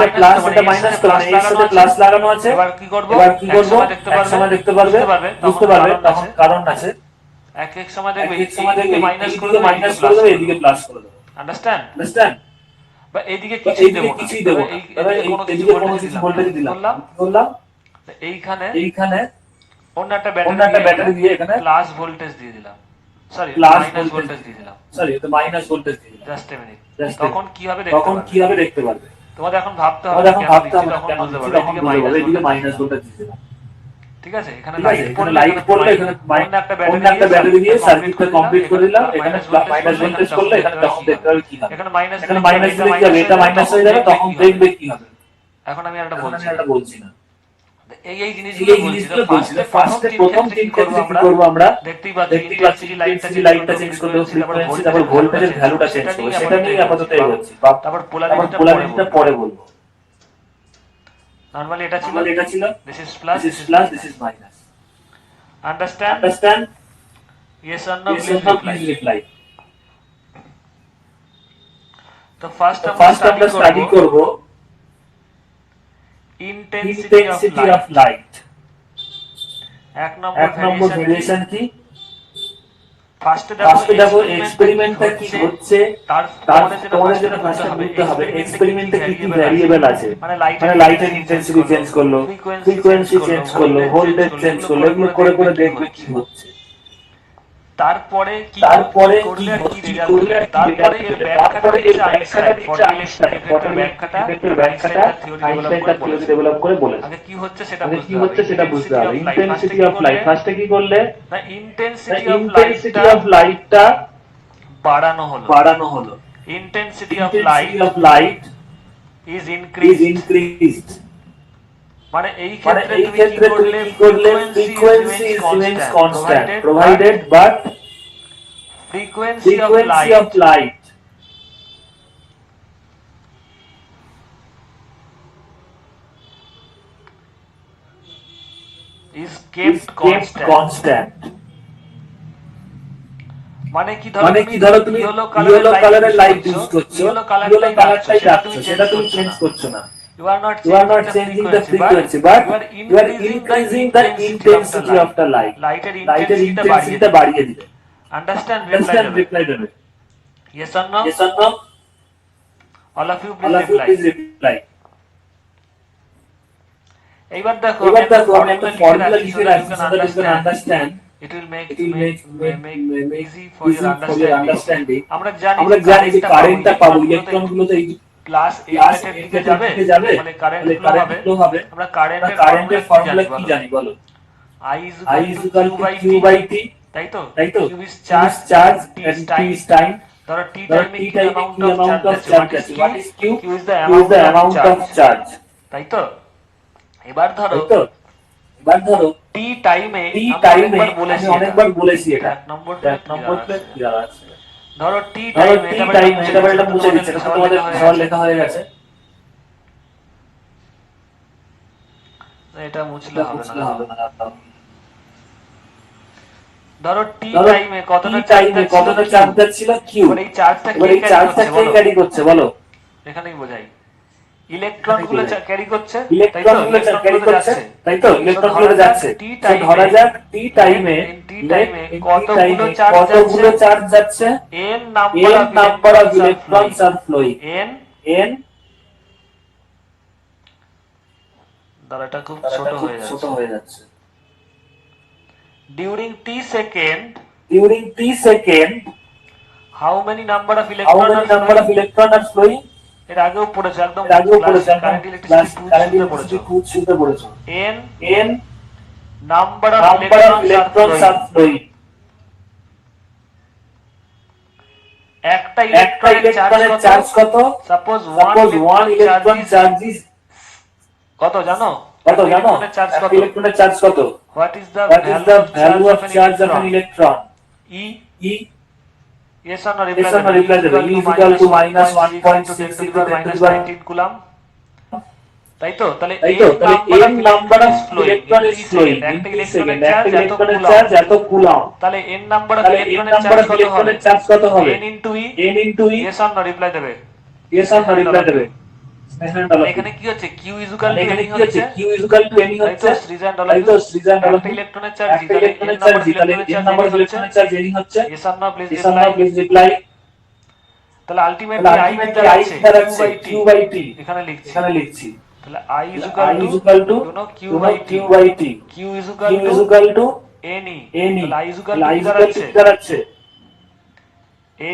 মাইনাস, তো মানে এর সাথে প্লাস লাগানো আছে। এবার কি করব? একসময় দেখতে পারবে বুঝতে পারবে তখন কারণ আছে। এক সময় দেখবে এদিকে মাইনাস করে দেবে, এদিকে প্লাস করে দেবে। আন্ডারস্ট্যান্ড? বা এদিকে কিছুই দেব না, এদিকে কোনো কিছু ভোল্টেজ দিলাম বললাম এইখানে অন্য একটা ব্যাটারি দিয়ে এখানে প্লাস ভোল্টেজ দিয়ে দিলাম, সরি মাইনাস ভোল্টেজ দিয়ে দিলাম, জাস্ট এ মিনিট। তখন কি হবে দেখতে পারবে। তোমাদের এখন ভাবতে হবে তখন বুঝতে পারবে এদিকে মাইনাস ভোল্টেজ দিয়ে দিলাম। ঠিক আছে, এখানে লাইট পড়লে এখানে অন্য একটা ব্যাটারি দিয়ে সার্কিটটা কমপ্লিট করে দিলাম। এখানে মাইনাস ভোল্টেজ করলে এখানে তখন দেখতে পারবে কি হবে। এখানে মাইনাস দিলে কি হবে? এটা মাইনাস হয়ে যাবে, তখন দেখবে কি হবে। এখন আমি একটা বলছি না, এই জিনিসগুলো বলছি। ফার্স্টে প্রথম তিন ক্ষেত্রে কি করব আমরা? দেখতেই পাচ্ছি লাইটটা চেঞ্জ করে দেব, ফ্রিকোয়েন্সি, তারপর ভোল্টেজের ভ্যালুটা চেঞ্জ করব। সেটা নিয়ে আপাতত এগোচ্ছি, তারপর পোলারিটিটা পরে বলবো। নরমালি এটা ছিল this is plus this is minus. Understand? Yes or no? Please reply. তো ফার্স্ট আমরা স্টাডি করব intensity of light. এক নম্বর ভেরিয়েশন কি? ফার্স্টে দেখো এক্সপেরিমেন্টটা কি হচ্ছে, তোমাদের জন্য ফার্স্টে বুঝতে হবে এক্সপেরিমেন্টে কি কি ভ্যারিয়েবল আছে। মানে লাইটের ইন্টেন্সিটি চেঞ্জ করলো, ফ্রিকোয়েন্সি চেঞ্জ করলো, ভোল্টেজ চেঞ্জ করলো, এগুলো করে করে দেখবে কি হচ্ছে। তারপরে কি করলে তারপরে এর ব্যাখ্যাটা হচ্ছে আইনস্টাইন ফর্মুলেশন এফেক্টের ব্যাখ্যাটা আইনস্টাইন থিওরি ডেভেলপ করে বলেছে। আগে কি হচ্ছে সেটা বুঝতে হবে। ইন্টেন্সিটি অফ লাইট ফার্স্টে কি করলে? না ইন্টেন্সিটি অফ লাইটটা বাড়ানো হলো। Intensity of light is increased. মানে এই ক্ষেত্রে তুমি কি করলে? Frequency remains constant provided but frequency of light is kept constant. মানে কি ধরো তুমি ইয়েলো কালারের লাইট ইউজ করছো, ইয়েলো কালারটাই রাখছো, সেটা তুমি চেঞ্জ করছো না। You are not changing the frequency, but you are increasing the intensity of the light. Lighter intensity বাড়িয়ে দিবে। Understand? Reply দেবে। Yes or no? All of you please reply. এইবার দেখো আমি একটা ফর্মুলা লিখে রাখছি so that you can understand. It will make easy for your understanding. আমরা জানি যে কারেন্টটা পাবো ইলেকট্রনগুলো তো এই প্লাস এর দিকে যাবে, মানে কারেন্ট ফ্লো হবে। আমরা কারেন্টের ফর্মুলা কি জানি বলো? I is equal to Q by T, তাই তো? Q is charge and T is time. ধরো T টাইমে কি amount of charge আছে? What is Q? Q is the amount of charge, তাই তো? এবার ধরো T টাইমে আমি অনেকবার বলেছি এটা এক নম্বর কি আছে। ধরো T টাইমে এটা বলে মুছে দিচ্ছি, এটা তোমাদের সবার লেখা হয়ে গেছে, এটা মুছলে হবে না। ধরো T টাইমে কতটা চার্জ যাচ্ছিল Q, এবার এই চার্জটা কে ক্যারি করছে বলো? এখানেই বোঝাই, ইলেকট্রনগুলো ক্যারি করছে, তাই তো? ইলেকট্রনগুলো যাচ্ছে। ধরা যাক T টাইমে কতগুলো চার্জ যাচ্ছে? n number of electrons R flowing. n দাঁড়াটা খুব ছোট হয়ে যাচ্ছে। During T second how many number of electron are flowing? এর আগেও পড়েছে, একদম কারেন্ট ইলেকট্রিসিটি খুব শুনতে পড়েছো। n number of electrons R flowing. একটা একটা ইলেকট্রনের ইলেকট্রনের চার্জ চার্জ কত? Suppose suppose 1 electron charge is কত জানো? কত জানো? ইলেকট্রনের চার্জ একটা কত? ইলেকট্রনের চার্জ কত? What is the what is value the of value charge of of an charge of electron? An electron? E E yes or no yes reply or no দেবে। reply দেবে E is equal to minus 1.6 10 to the into power 10 to minus the power 19 coulomb. তাই তো? তাহলে তাই n তো? তাহলে number n of number electron of is flowing electron in is 3 flowing second. In একটা 3 ইলেকট্রনের সেকেন্ড। চার্জ একটা এত ইলেকট্রনের কুলাম। চার্জ এত কুলাম। তাহলে n নাম্বার অফ তাহলে n ইলেকট্রনের নাম্বার চার্জ অফ কত হবে? ইলেকট্রনের চার্জ কত হবে? n into e n into e yes or no reply দেবে। yes or no reply দেবে। স্নেহান তাহলে ডলার এখানে কি হচ্ছে? q is equal তাহলে to এখানে any কি হচ্ছে? হচ্ছে। q is equal to any তাই তো হচ্ছে। সৃজন ডলার তাই তো সৃজন ডলার একটা ইলেকট্রনের চার্জ একটা তাহলে n ইলেকট্রনের নাম্বার চার্জ অফ তাহলে ইলেকট্রনের n charge number any of হচ্ছে। ইলেকট্রনের চার্জ any হচ্ছে। yes or no please yes or no reply. please reply। তাহলে তাহলে আলটিমেটলি i কি আলটিমেটলি i দাঁড়াচ্ছে? কি q দাঁড়াচ্ছে? by t q by t এখানে লিখছি। এখানে লিখছি। তাহলে i is তাহলে equal i to is equal to q you by know t q by t q is q equal to is equal to ne any তাহলে i is equal তাহলে to i কি is equal to দাঁড়াচ্ছে? কি দাঁড়াচ্ছে?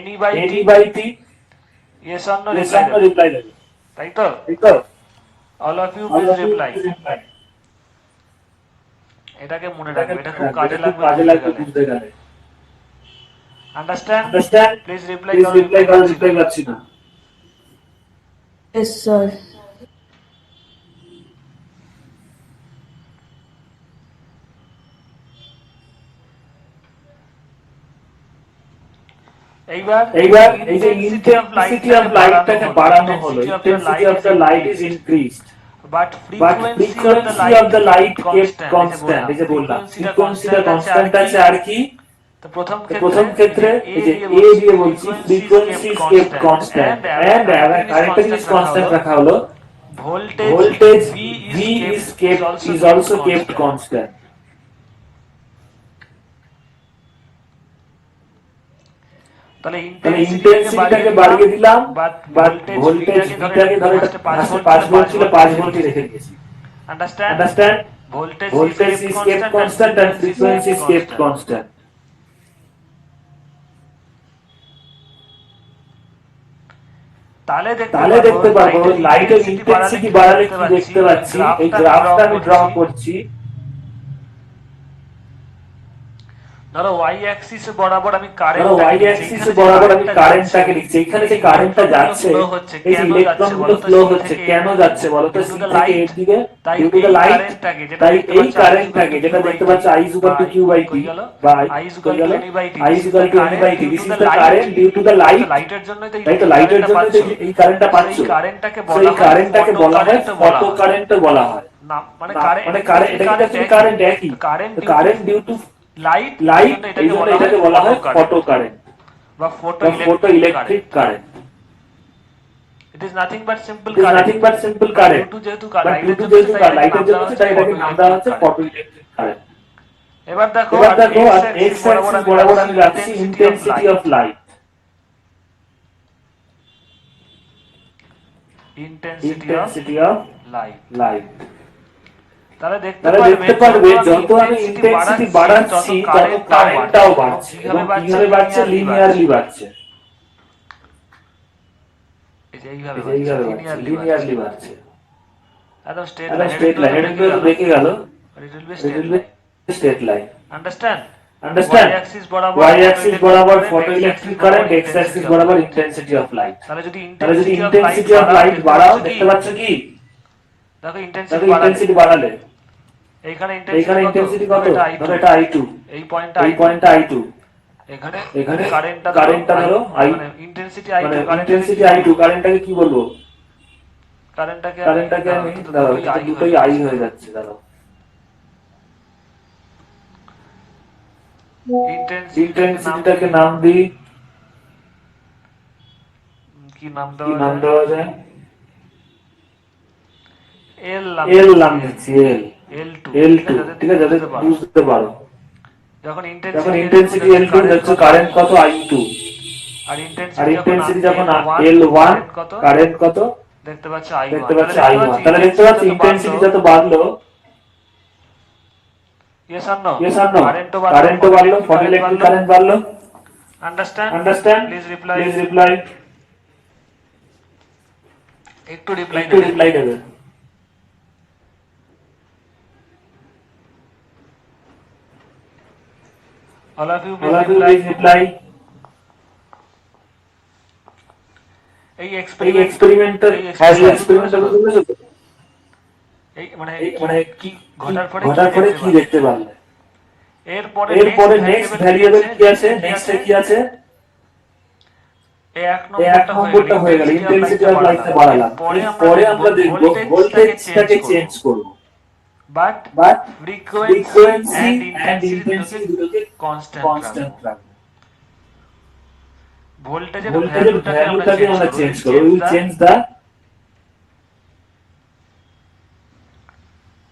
ne by t any by t yes or no yes reply or no দেবে। reply দেবে। তাই তো? তাই তো? all of you all please of you reply। please reply। এটাকে মনে এটাকে রাখবে, এটা মনে খুব রাখবে, কাজে এটা খুব লাগবে কাজে বুঝতে লাগবে গেলে। বুঝতে গেলে। Understand? Understand? Please reply please কারো রিপ্লাই রিপ্লাই করো, পাচ্ছি না। রিপ্লাই পাচ্ছি না। Yes, sir. এইবার এইবার এই যে ইন্টেন্সিটি অফ ইন্টেন্সিটি অফ লাইটটাকে লাইটটাকে বাড়ানো হলো। Intensity of the intensity light off is the light is increased increased but but frequency of the frequency light off the light kept kept constant. Constant. এই যে বললাম ফ্রিকোয়েন্সিটা ফ্রিকোয়েন্সিটা constant আছে আর constant কি? আছে আর কি? তো প্রথম তো প্রথম ক্ষেত্রে ক্ষেত্রে এই এই যে যে এ দিয়ে দিয়ে বলছি বলছি frequency is frequency kept kept constant constant and and আরেকটা জিনিস কনস্ট্যান্ট রাখা হলো voltage voltage V V is is kept kept also is kept also kept constant. constant। তাহলে তাহলে ইন্টেন্সিটিটাকে ইন্টেন্সিটিটাকে বাড়িয়ে বাড়িয়ে দিলাম দিলাম বাট বাট ভোল্টেজ ভোল্টেজ ভিটাকে ধরে ভিটাকে ধরে ফার্স্টে 5 ফার্স্টে ভোল্ট 5 ছিল ভোল্ট 5 ছিল ভোল্টই 5 রেখে ভোল্টই দিয়েছি। রেখে দিয়েছি। Understand? Understand? Voltage is voltage kept is kept constant and constant and frequency is frequency is kept constant. constant। তাহলে তাহলে দেখতে পারবো লাইটের ইন্টেন্সিটি ইন্টেন্সিটি বাড়ালে বাড়ালে কি কি দেখতে এই পাচ্ছি? এই গ্রাফটা গ্রাফটা আমি আমি ড্র ড্র করছি। করছি। ধরো y অ্যাক্সিস বরাবর আমি ধরো কারেন্টটাকে y লিখছি। অ্যাক্সিস এখানে যে বরাবর আমি কারেন্টটা কারেন্টটাকে যাচ্ছে লিখছি। এখানে এই যে যে কারেন্টটা ইলেকট্রনগুলো যাচ্ছে ফ্লো হচ্ছে এই যে কেন যাচ্ছে ইলেকট্রনগুলো বলো তো? ফ্লো সি হচ্ছে থেকে কেন এর যাচ্ছে দিকে বলো তো? ডিউ টু সি দ্য থেকে লাইট। এর দিকে তাই ডিউ টু দ্য এই লাইট। কারেন্টটাকে যেটা তাই দেখতে এই পাচ্ছ i is equal কারেন্টটাকে to q যেটা by দেখতে t পাচ্ছ i is equal by to q by t কই গেল বা i is কই equal গেল to n by t i is equal to n by t due this to is the the light current due to the তাই তো light। লাইটের জন্যই তো তাই তো এই লাইটের কারেন্টটা জন্য পাচ্ছ। এই কারেন্টটা So পাচ্ছ। এই কারেন্টটাকে তো বলা এই হয় কারেন্টটাকে ফটো বলা হয় কারেন্ট বলা ফটো হয়। কারেন্টও বলা হয়। না মানে না কারেন্ট মানে এটা কিন্তু এটা কারেন্ট কিন্তু একই। কারেন্ট একই। তো কারেন্ট তো due to current due to light এই লাইট জন্য এই এটাকে জন্য বলা হয় এটাকে বলা হয় ফটো ফটো কারেন্ট কারেন্ট বা ফটো বা photo electric electric current. Current. It is nothing but simple it is current nothing but simple but due current to যেহেতু বাট ডিউ লাইটের টু জন্য যেহেতু তাই এটাকে লাইটের নাম জন্য দেওয়া হচ্ছে তাই এটাকে ফটো নাম দেওয়া ইলেকট্রিক হচ্ছে কারেন্ট। Photo electric current. এবার দেখো এবার আর দেখো এক্স আর অ্যাক্সিস এক্স বরাবর অ্যাক্সিস আমি বরাবর রাখছি আমি রাখছি intensity of intensity of light. Intensity of intensity of light. Light. তাহলে তাহলে দেখতে পারবে যত আমি ইন্টেন্সিটি বাড়াচ্ছি তত কারেন্টটাও বাড়ছে এবং কিভাবে বাড়ছে? লিনিয়ারলি বাড়ছে। এই যে এইভাবে এই যে এইভাবে বাড়ছে, লিনিয়ারলি বাড়ছে। একদম স্ট্রেট একদম লাইন। Straight line. এটা কিন্তু বেঁকে গেল। It will be It straight will be line. straight line. Understand? Understand? y Axis বরাবর Y axis বরাবর photoelectric current, x axis বরাবর intensity of light। তাহলে যদি তাহলে যদি intensity intensity of of light light বাড়াও দেখতে দেখতে পাচ্ছ কি? দেখো দেখো ইন্টেন্সিটি intensity বাড়ালে। এইখানে এইখানে ইন্টেন্সিটি intensity কত? এটা ধরো এটা I2। এই পয়েন্টটা এই পয়েন্টটা I2। এখানে এখানে কারেন্টটা ধরো I মানে ইন্টেন্সিটি মানে I2 intensity I2 কারেন্টটাকে কি বলবো? কারেন্টটাকে আমি দাঁড়াও এটা তো দুটোই I হয়ে যাচ্ছে দাঁড়াও। ইন্টেন্সিটিটাকে নাম দিই কি নাম কি নাম দেওয়া যায়? এল এল নাম দিচ্ছি এল। L2 L2 ঠিক আছে যাতে বুঝতে পারো। যখন যখন ইন্টেন্সিটি ইন্টেন্সিটি L2 হচ্ছে কারেন্ট কত? I2। আর আর ইন্টেন্সিটি ইন্টেন্সিটি যখন L1 L1 কারেন্ট কত? দেখতে পাচ্ছ দেখতে I1 পাচ্ছি I1। তাহলে দেখতে পাচ্ছি ইন্টেন্সিটি যত বাড়লো yes or no yes or no কারেন্টও বাড়লো photoelectric current বাড়লো। আন্ডারস্ট্যান্ড? Please reply reply. একটু রিপ্লাই একটু রিপ্লাই দেবে। all of you All of you please please reply। Experimental এই মানে কি ঘটার পরে কি দেখতে পারলে? এরপরে নেক্সট ভ্যারিয়েবল কি আছে? নেক্সটে কি আছে? এই এক নম্বরটা হয়ে গেল, ইন্টেন্সিটি অফ লাইটটা বাড়ালাম। পরে আমরা দেখব ভোল্টেজটাকে চেঞ্জ করব। বাট ফ্রিকোয়েন্সি এন্ড ইন্টেন্সিটি দুটোকে কনস্ট্যান্ট রাখবো। ভোল্টেজের ভ্যালুটাকে আমরা চেঞ্জ করব। We change the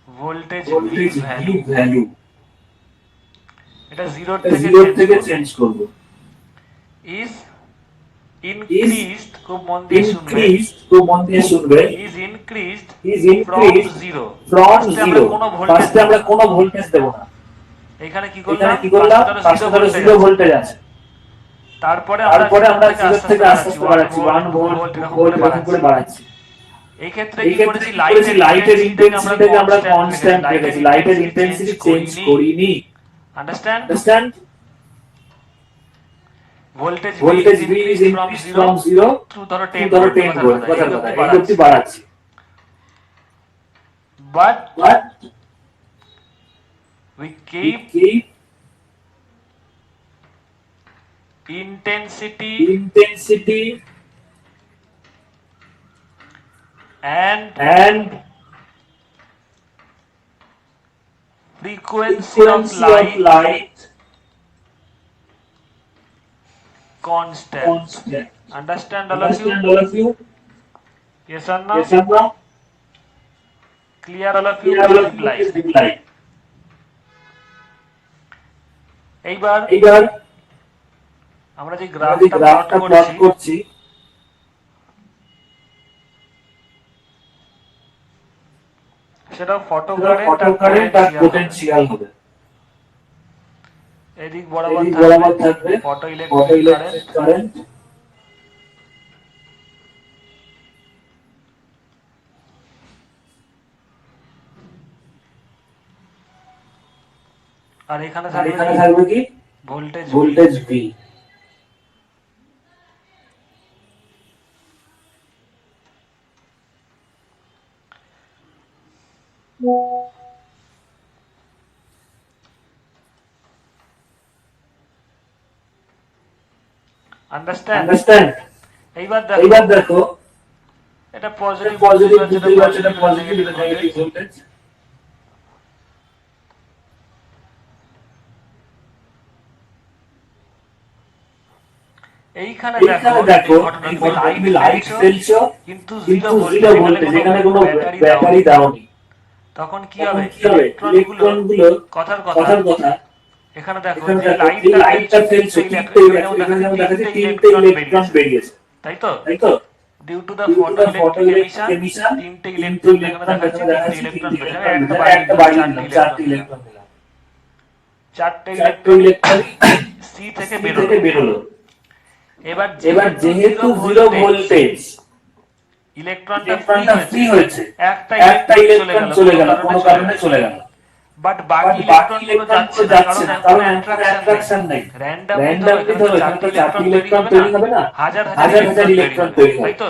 voltage value. এটা 0 থেকে চেঞ্জ করব। ইজ increased, খুব মন দিয়ে শুনবে, is increased from 0 ফার্স্টে আমরা কোনো ভোল্টেজ দেব না। এখানে কি করলাম? ফার্স্টে ধরো 0 ভোল্টেজ আছে, তারপরে আমরা 0 থেকে আস্তে আস্তে বাড়াচ্ছি, 1 ভোল্ট এরকম করে বাড়াচ্ছি। এই ক্ষেত্রে কি করেছি? লাইটের ইন্টেন্সিটিটাকে আমরা কনস্ট্যান্ট রেখেছি, লাইটের ইন্টেন্সিটি চেঞ্জ করিনি। Understand? voltage V is increased from 0 to ধরো 10 ভোল্ট, কথার কথা এই অবধি বাড়াচ্ছি। but we keep intensity and frequency of light constant. Understand all of you? Yes or no? Clear all of you? Reply. এইবার আমরা যে গ্রাফটা প্লট করছি, সেটা ফটোকারে তার পোটেনশিয়াল হবে। এদিক বরাবর থাকবে ফটো ইলেকট্রিক কারেন্ট, আর এখানে থাকবে কি? Voltage V. আন্ডারস্ট্যান্ড? এইবার দেখো এটা পজিটিভ পজিটিভ নেগেটিভ ভোল্টেজ। এইখানে দেখো তুমি লাইট ফেলছো কিন্তু 0 ভোল্টেজ, এখানে কোনো ব্যাটারি দাওনি। তখন কি হবে? ইলেকট্রনগুলো কথার কথা এখানে দেখো যে লাইটটা ফেলছো, এখানে যেমন দেখাচ্ছে 3টে ইলেকট্রন বেরিয়েছে, তাই তো? Due to the photo electric emission 3টে ইলেকট্রন এখানে দেখাচ্ছে, 3টে ইলেকট্রন বেরিয়েছে। একটা বাইরে 4টে ইলেকট্রন দিলাম, 4টে ইলেকট্রন সি থেকে বেরোলো। এবার যেহেতু 0 ভোল্টেজ, ইলেকট্রনটা ফ্রি হয়েছে, একটা ইলেকট্রন চলে গেল, কোনো কারণে চলে গেল। বাট বাকি ইলেকট্রনগুলো যাচ্ছে না, কারণ অ্যাট্রাকশন নেই। র্যান্ডমলি ধরো এখানে তো 4টে ইলেকট্রন তৈরি হবে না, হাজার ইলেকট্রন তৈরি হবে, তাই তো?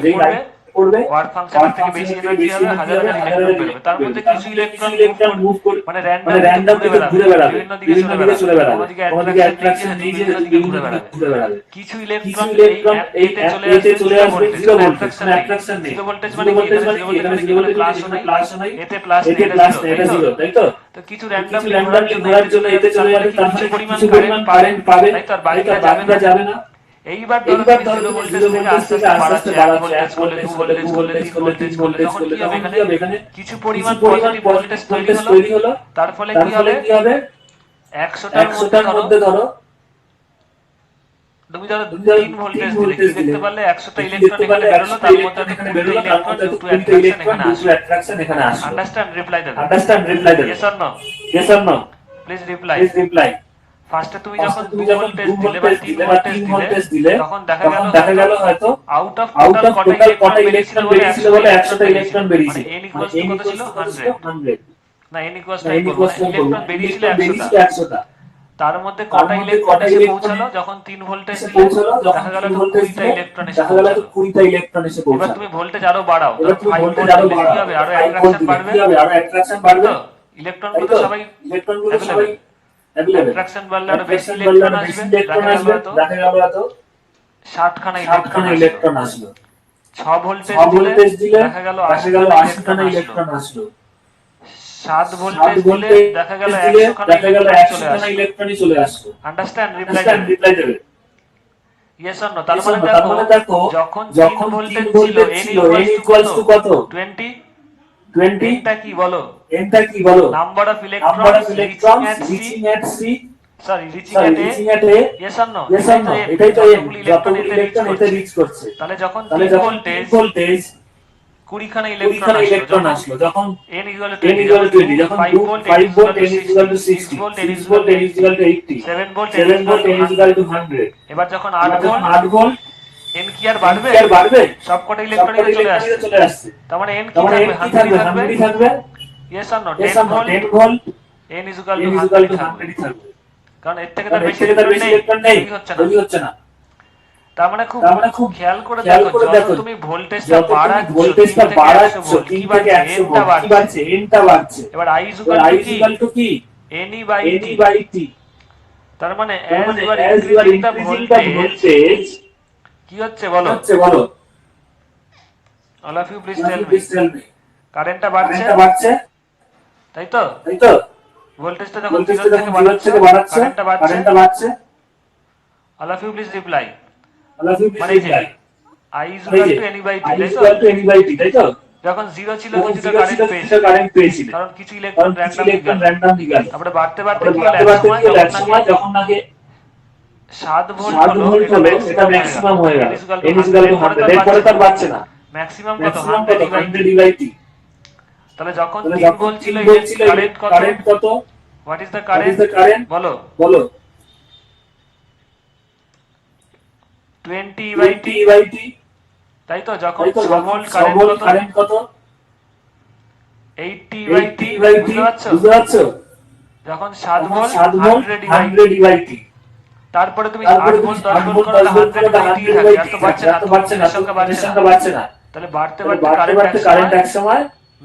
যেই লাইট পড়বে ওয়ার্ক ফাংশন থেকে বেশি এনার্জি হবে, হাজার ইলেকট্রন বেরোবে। তার মধ্যে কিছু ইলেকট্রন মুভ করে, মানে র্যান্ডম ঘুরে বেড়াবে, বিভিন্ন দিকে চলে বেড়াবে, কোনদিকে অ্যাট্রাকশন নেই যে বিভিন্ন দিকে ঘুরে বেড়াবে। কিছু ইলেকট্রন এই এতে চলে আসবে 0 ভোল্টেজ, কোনো অ্যাট্রাকশন নেই। 0 ভোল্টেজ মানে কি? এখানে 0 ভোল্টেজ প্লাসও নাই, এতে প্লাস নেই, এটা 0, তাই তো? তো কিছু র্যান্ডমলি ঘোরার জন্য এতে চলে যাবে, তার মানে কিছু পরিমাণ কারেন্ট পাবে, তাই তো? আর বাকিটা যাবে না। এইবার ধরো 0 ভোল্টেজ থেকে আস্তে আস্তে বাড়াচ্ছে, 1 ভোল্টেজ করলে 2 ভোল্টেজ করলে 3 ভোল্টেজ করলে, তখন কি হবে? এখানে কিছু পরিমাণ পজিটিভ ভোল্টেজ তৈরি হলো। তার ফলে কি হবে? 100টার মধ্যে ধরো তুমি 3 ভোল্টেজ দিলে, কি দেখতে পারলে? 100টা ইলেকট্রন এখানে বেরোলো, তার মধ্যে 2টা ইলেকট্রন অ্যাট্রাকশন এখানে আসলো। আন্ডারস্ট্যান্ড? রিপ্লাই দেবে। Yes or no? Please reply. ফার্স্টে তুমি যখন 2 ভোল্টেজ দিলে বা 3 ভোল্টেজ দিলে, তখন দেখা গেল হয়তো আউট অফ টোটাল কটা ইলেকট্রন বেরিয়েছিল বলে 100টা ইলেকট্রন বেরিয়েছে। n কত ছিল? 100 না, n ইলেকট্রন বেরিয়েছিল 100টা। তার মধ্যে কটা ইলেকট্রন এসে পৌঁছালো যখন 3 ভোল্টেজ দিলে দেখা গেল তো 20টা ইলেকট্রন এসে পৌঁছালো। 20টা ইলেকট্রন এসে পৌঁছালো। এবার তুমি ভোল্টেজ আরো বাড়াও, এবার ধরো তুমি 5 ভোল্টেজ ভোল্ট আরো দিলে কি হবে, আরো 5 ভোল্ট অ্যাট্রাকশন দিলে বাড়বে, কি হবে, আরো অ্যাট্রাকশন তাই বাড়বে, তো? ইলেকট্রন গুলো তো সবাই ইলেকট্রনগুলো সবাই অ্যাভেলেবেল, অ্যাভেলেবেল, অ্যাট্রাকশন বাড়লে আরো বেশি অ্যাট্রাকশন বাড়লে ইলেকট্রন আরো আসবে, বেশি ইলেকট্রন দেখা গেল আসবে, হয়তো দেখা গেল হয়তো 60 খানা 60 ইলেকট্রন খানা আসলো। ইলেকট্রন আসলো। 6 ভোল্টেজ 6 ভোল্টেজ দিলে দেখা গেল দেখা 80 গেল খানা 80 খানা ইলেকট্রন আসলো। ইলেকট্রন আসলো। 7 7 ভোল্টেজ দিলে ভোল্টেজ দেখা গেল দিলে 100 খানা দেখা গেল ইলেকট্রন 100 চলে খানা আসলো। ইলেকট্রনই চলে আসলো। আন্ডারস্ট্যান্ড? Reply understand? দেবে রিপ্লাই দেবে। Yes or no. তার মানে তার মানে দেখো যখন 3 যখন 3 ভোল্টেজ ছিল ভোল্টেজ n ছিল n ইকুয়ালস টু কত? কত? 20। 20। nটা কি বলো? nটা কি বলো? Number of number electrons of reaching electrons at reaching at C, reaching sorry at A. Reaching at A. Yes or no? Yes or no? এটাই তো n, যতগুলো ইলেকট্রন এতে রিচ করছে। তাহলে যখন তাহলে 3 যখন 3 ভোল্টেজ ভোল্টেজ 20 খানা 20 ইলেকট্রন খানা আসলো, ইলেকট্রন যখন আসলো, যখন n equal to n 20, equal যখন টু 20, যখন 5 volt n 5 volt n equal to 60, 6 60, volt n 6 volt n equal to 80, 80, 7 volt n 7 volt n equal to 100। 100। এবার যখন এবার 8 যখন ভোল্ট 8 ভোল্ট n কি আর বাড়বে? কি আর বাড়বে? সবকটা সবকটা ইলেকট্রনই চলে ইলেকট্রনই আসছে। চলে আসছে। তার মানে n তার কি মানে থাকবে? n কি থাকবে? 100 থাকবে। 100 থাকবে। Yes or no? Yes 10 or no? Volt 10 volt n equal n to equal 100 to থাকবে। 100 থাকবে। কারণ এর থেকে কারণ তার এর বেশি থেকে তার বেশি ইলেকট্রন ইলেকট্রন নেই, তৈরি হচ্ছে না। তৈরি হচ্ছে না। তার মানে খুব তার মানে খুব খেয়াল করে খেয়াল দেখো, করে যত দেখো, তুমি ভোল্টেজটা যত তুমি বাড়াচ্ছ, ভোল্টেজটা 3 থেকে 100 বাড়াচ্ছ, ভোল্ট, 3 কি থেকে বাড়ছে? 100 nটা ভোল্ট, কি বাড়ছে। বাড়ছে? nটা বাড়ছে। এবার i এবার i ইকুয়াল টু কি? ne by n t। By t। তার মানে তার as মানে you are as you are increasing the increasing the voltage, voltage, কি হচ্ছে কি বলো? হচ্ছে বলো? all of you please Now tell you me। please tell me। কারেন্টটা বাড়ছে, কারেন্টটা বাড়ছে, তাই তো? তাই তো? ভোল্টেজটা যখন ভোল্টেজটা 0 যখন থেকে 0 থেকে বাড়াচ্ছ, কারেন্টটা বাড়ছে। কারেন্টটা বাড়ছে। all of you please reply। All of you please মানে যে reply। i is equal to ne by t, i তাই তো? equal to n by t, তাই তো? যখন 0 ছিল যখন কিছুটা 0 ছিল কারেন্ট কিছুটা পেয়েছিল, কারেন্ট পেয়েছিলে, কারণ কিছু কারণ ইলেকট্রন কিছু র্যান্ডমলি ইলেকট্রন গেল। র্যান্ডমলি গেল। তারপরে বাড়তে বাড়তে তারপরে কি হলো? বাড়তে এক বাড়তে সময় কি হলো? এক যখন সময় যখন নাকি 7 ভোল্ট 7 হলো, ভোল্ট এটা হলো, এটা ম্যাক্সিমাম ম্যাক্সিমাম হয়ে হয়ে গেল। গেল। n is equal n to is equal to 100, 100, এরপরে তার বাড়ছে না। ম্যাক্সিমাম কত? ম্যাক্সিমাম 100 কত? by 100 t। By t। তাহলে যখন তাহলে 3 যখন ভোল্ট ছিল 3 ভোল্ট ছিল, কারেন্ট কত? কারেন্ট কত? What is the What is current? the current? বলো। বলো। 20 by t, 20 বাই t। তাই তো? যখন তাই তো? 6 যখন ভোল্ট 6 কারেন্ট ভোল্ট কত? কারেন্ট কত? 80 by t। 80 by t। বুঝতে পারছো? বুঝতে পারছো? যখন 7 যখন volt 7 volt 100 by t। 100 by t। তারপরে তুমি তারপরে 8 তুমি ভোল্ট 10 8 ভোল্ট ভোল্ট করো, 10 ভোল্ট তাহলে করো, 100 by t 100 থাকে, বাই আর t তো থাকে, বাড়ছে আর না, তো তো বাড়ছে না, এর সংখ্যা বাড়ছে এর না। সংখ্যা বাড়ছে না। তাহলে বাড়তে তাহলে বাড়তে বাড়তে কারেন্ট বাড়তে কারেন্ট এক সময়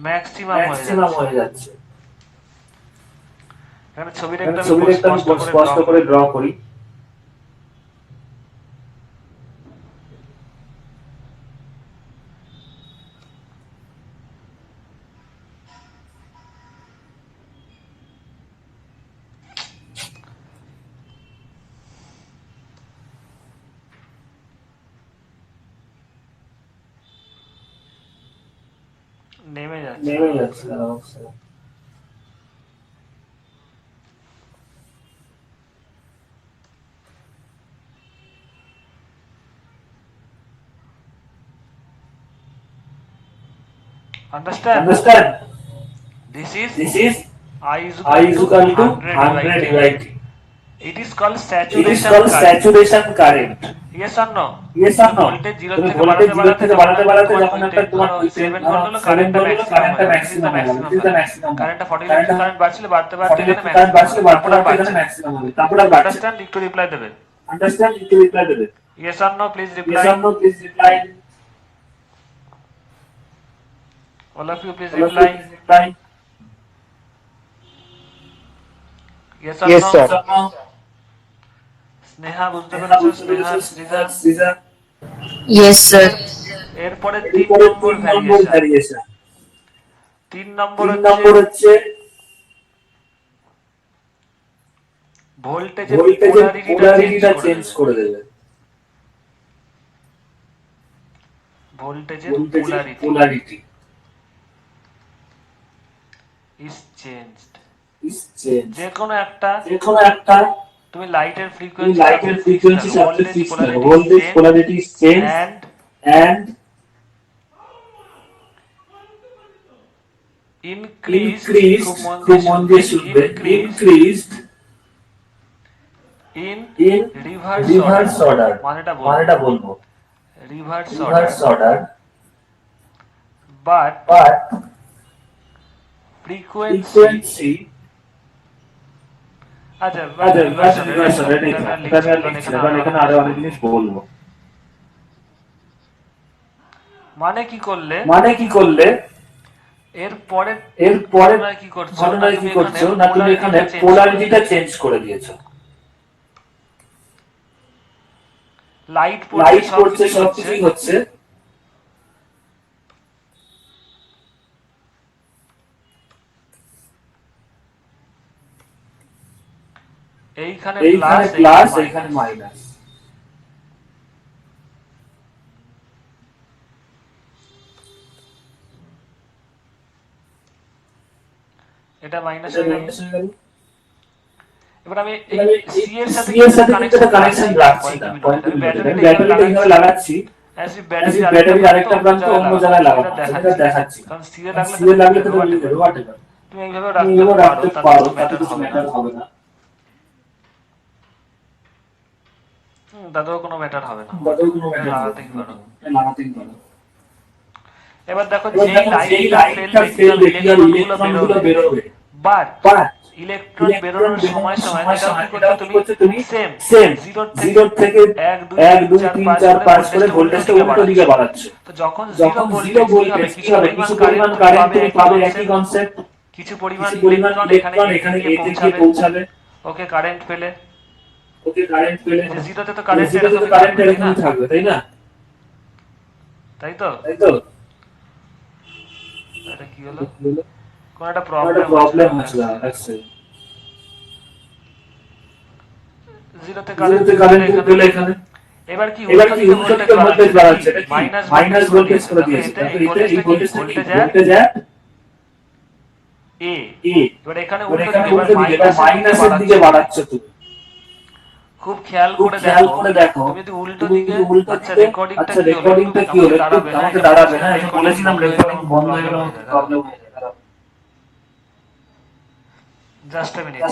ম্যাক্সিমাম হয়ে ম্যাক্সিমাম যাচ্ছে। হয়ে যাচ্ছে। এখানে ছবিটা এখানে একটু আমি ছবিটা একটু আমি স্পষ্ট করে ড্র করি। নেমে যাচ্ছে। নেমে যাচ্ছে না অবশ্যই। Understand? This is This is I is I is equal equal to to 100 100 by t. It is called It is saturation called current. saturation current. Yes or no? Yes or no? Voltage 0 তুমি থেকে voltage বাড়াতে 0 থেকে বাড়াতে বাড়াতে যখন বাড়াতে তোমার যখন একটা তোমার 7 ভোল্ট হলো, 7 কারেন্টটা ভোল্ট হলো, কারেন্টটা ম্যাক্সিমাম হয়ে গেল। This is the maximum. কারেন্টটা 40 কারেন্টটা ইলেকট্রিক কারেন্ট বাড়ছিল, বাড়তে বাড়তে 40 এখানে ইলেকট্রিক কারেন্ট বাড়ছিল, ম্যাক্সিমাম, বাড়তে তারপর আর বাড়তে এখানে বাড়ছে। ম্যাক্সিমাম হবে, তারপর আর বাড়ছে। আন্ডারস্ট্যান্ড? একটু রিপ্লাই দেবে। আন্ডারস্ট্যান্ড? একটু রিপ্লাই দেবে। Yes or no? Please Yes reply. or no? Please reply. All of you please All of you reply. please reply. Yes or Yes no? sir. No. Sneha বুঝতে পেরেছো? Sneha, Srija? Srija? Yes, sir. এরপরে 3 এরপরে নম্বর 3 নম্বর variation. Variation. 3 নম্বর 3 নম্বর হচ্ছে হচ্ছে ভোল্টেজের ভোল্টেজের পোলারিটিটা পোলারিটিটা change change করে দেবে। ভোল্টেজের ভোল্টেজের polarity polarity is changed. Is change. যে কোনো একটা তুমি লাইটের লাইটের ফ্রিকোয়েন্সি ফ্রিকোয়েন্সি সাবজেক্ট ফিক্স করো, voltage voltage polarity is change and and increased, increased, খুব মন দিয়ে শুনবে, increased in in reverse reverse order। মানেটা বলবো reverse reverse order, but but frequency frequency আচ্ছা আচ্ছা রিভার্স রেডি থাক, এটা আমি আর লিখছি না, কারণ এখানে আরো অনেক জিনিস বলবো। মানে কি করলে এর পরের ঘটনায় কি করছো না তুমি এখানে পোলারিটিটা চেঞ্জ করে দিয়েছো। লাইট পড়ছে সব কিছুই হচ্ছে, এইখানে প্লাস এইখানে মাইনাস। এটা মাইনাস হয়ে গেল। এবার আমি এই সি এর সাথে সি এর সাথে কিন্তু একটা কানেকশন রাখছি না, পয়েন্ট টু ব্যাটারিটা এইভাবে লাগাচ্ছি, ব্যাটারির আরেকটা প্রান্ত অন্য জায়গায় লাগাবো, সেটা দেখাচ্ছি। কারণ সি এ সি এ লাগলে তো মিলে যাবে, হোয়াটএভার তুমি এইভাবে তুমি রাখতে পারো, তাতে কিছু ম্যাটার হবে না। দাদাও কোনো ম্যাটার হবে না, লাগাতেই পারো। এবার দেখো যেই লাইটটা ফেলবে কি হবে, ইলেকট্রনগুলো বেরোবে। বাট ইলেকট্রন বেরোনোর সময় এটাও কি করছো তুমি সেম 0 থেকে 1 2 3 4 5 করে ভোল্টেজটা উল্টো দিকে বাড়াচ্ছো। তো যখন 0 ভোল্টেজ কি হবে, কিছু পরিমাণ কারেন্ট তুমি পাবে, একই কনসেপ্ট। কিছু পরিমাণ ইলেকট্রন এখানে এ থেকে পৌঁছাবে। ওকে কারেন্ট পেলে, যে 0 তে তো কারেন্ট এরকমই থাকবে, তাই না? তাই তো এটা কি হলো, কোন একটা প্রবলেম আছে। 0 তে কারেন্ট পেলে এখানে। এবার কি উল্টো দিকে ভোল্টেজ বাড়াচ্ছে, এটা কি মাইনাস ভোল্টেজ করে দিয়েছে। এতে এই ভোল্টেজটা কি ভোল্টেজ এ। এবার এখানে উল্টো দিকে মাইনাসের দিকে বাড়াচ্ছ তুমি। খুব খেয়াল করে দেখো, তুমি যদি উল্টো দিকে, আচ্ছা রেকর্ডিংটা কি হলো, একটু আমাকে দাঁড়াবে না, আমি বলেছিলাম রেকর্ডিং বন্ধ হয়ে গেল, প্রবলেম হয়ে যাবে। Just a minute.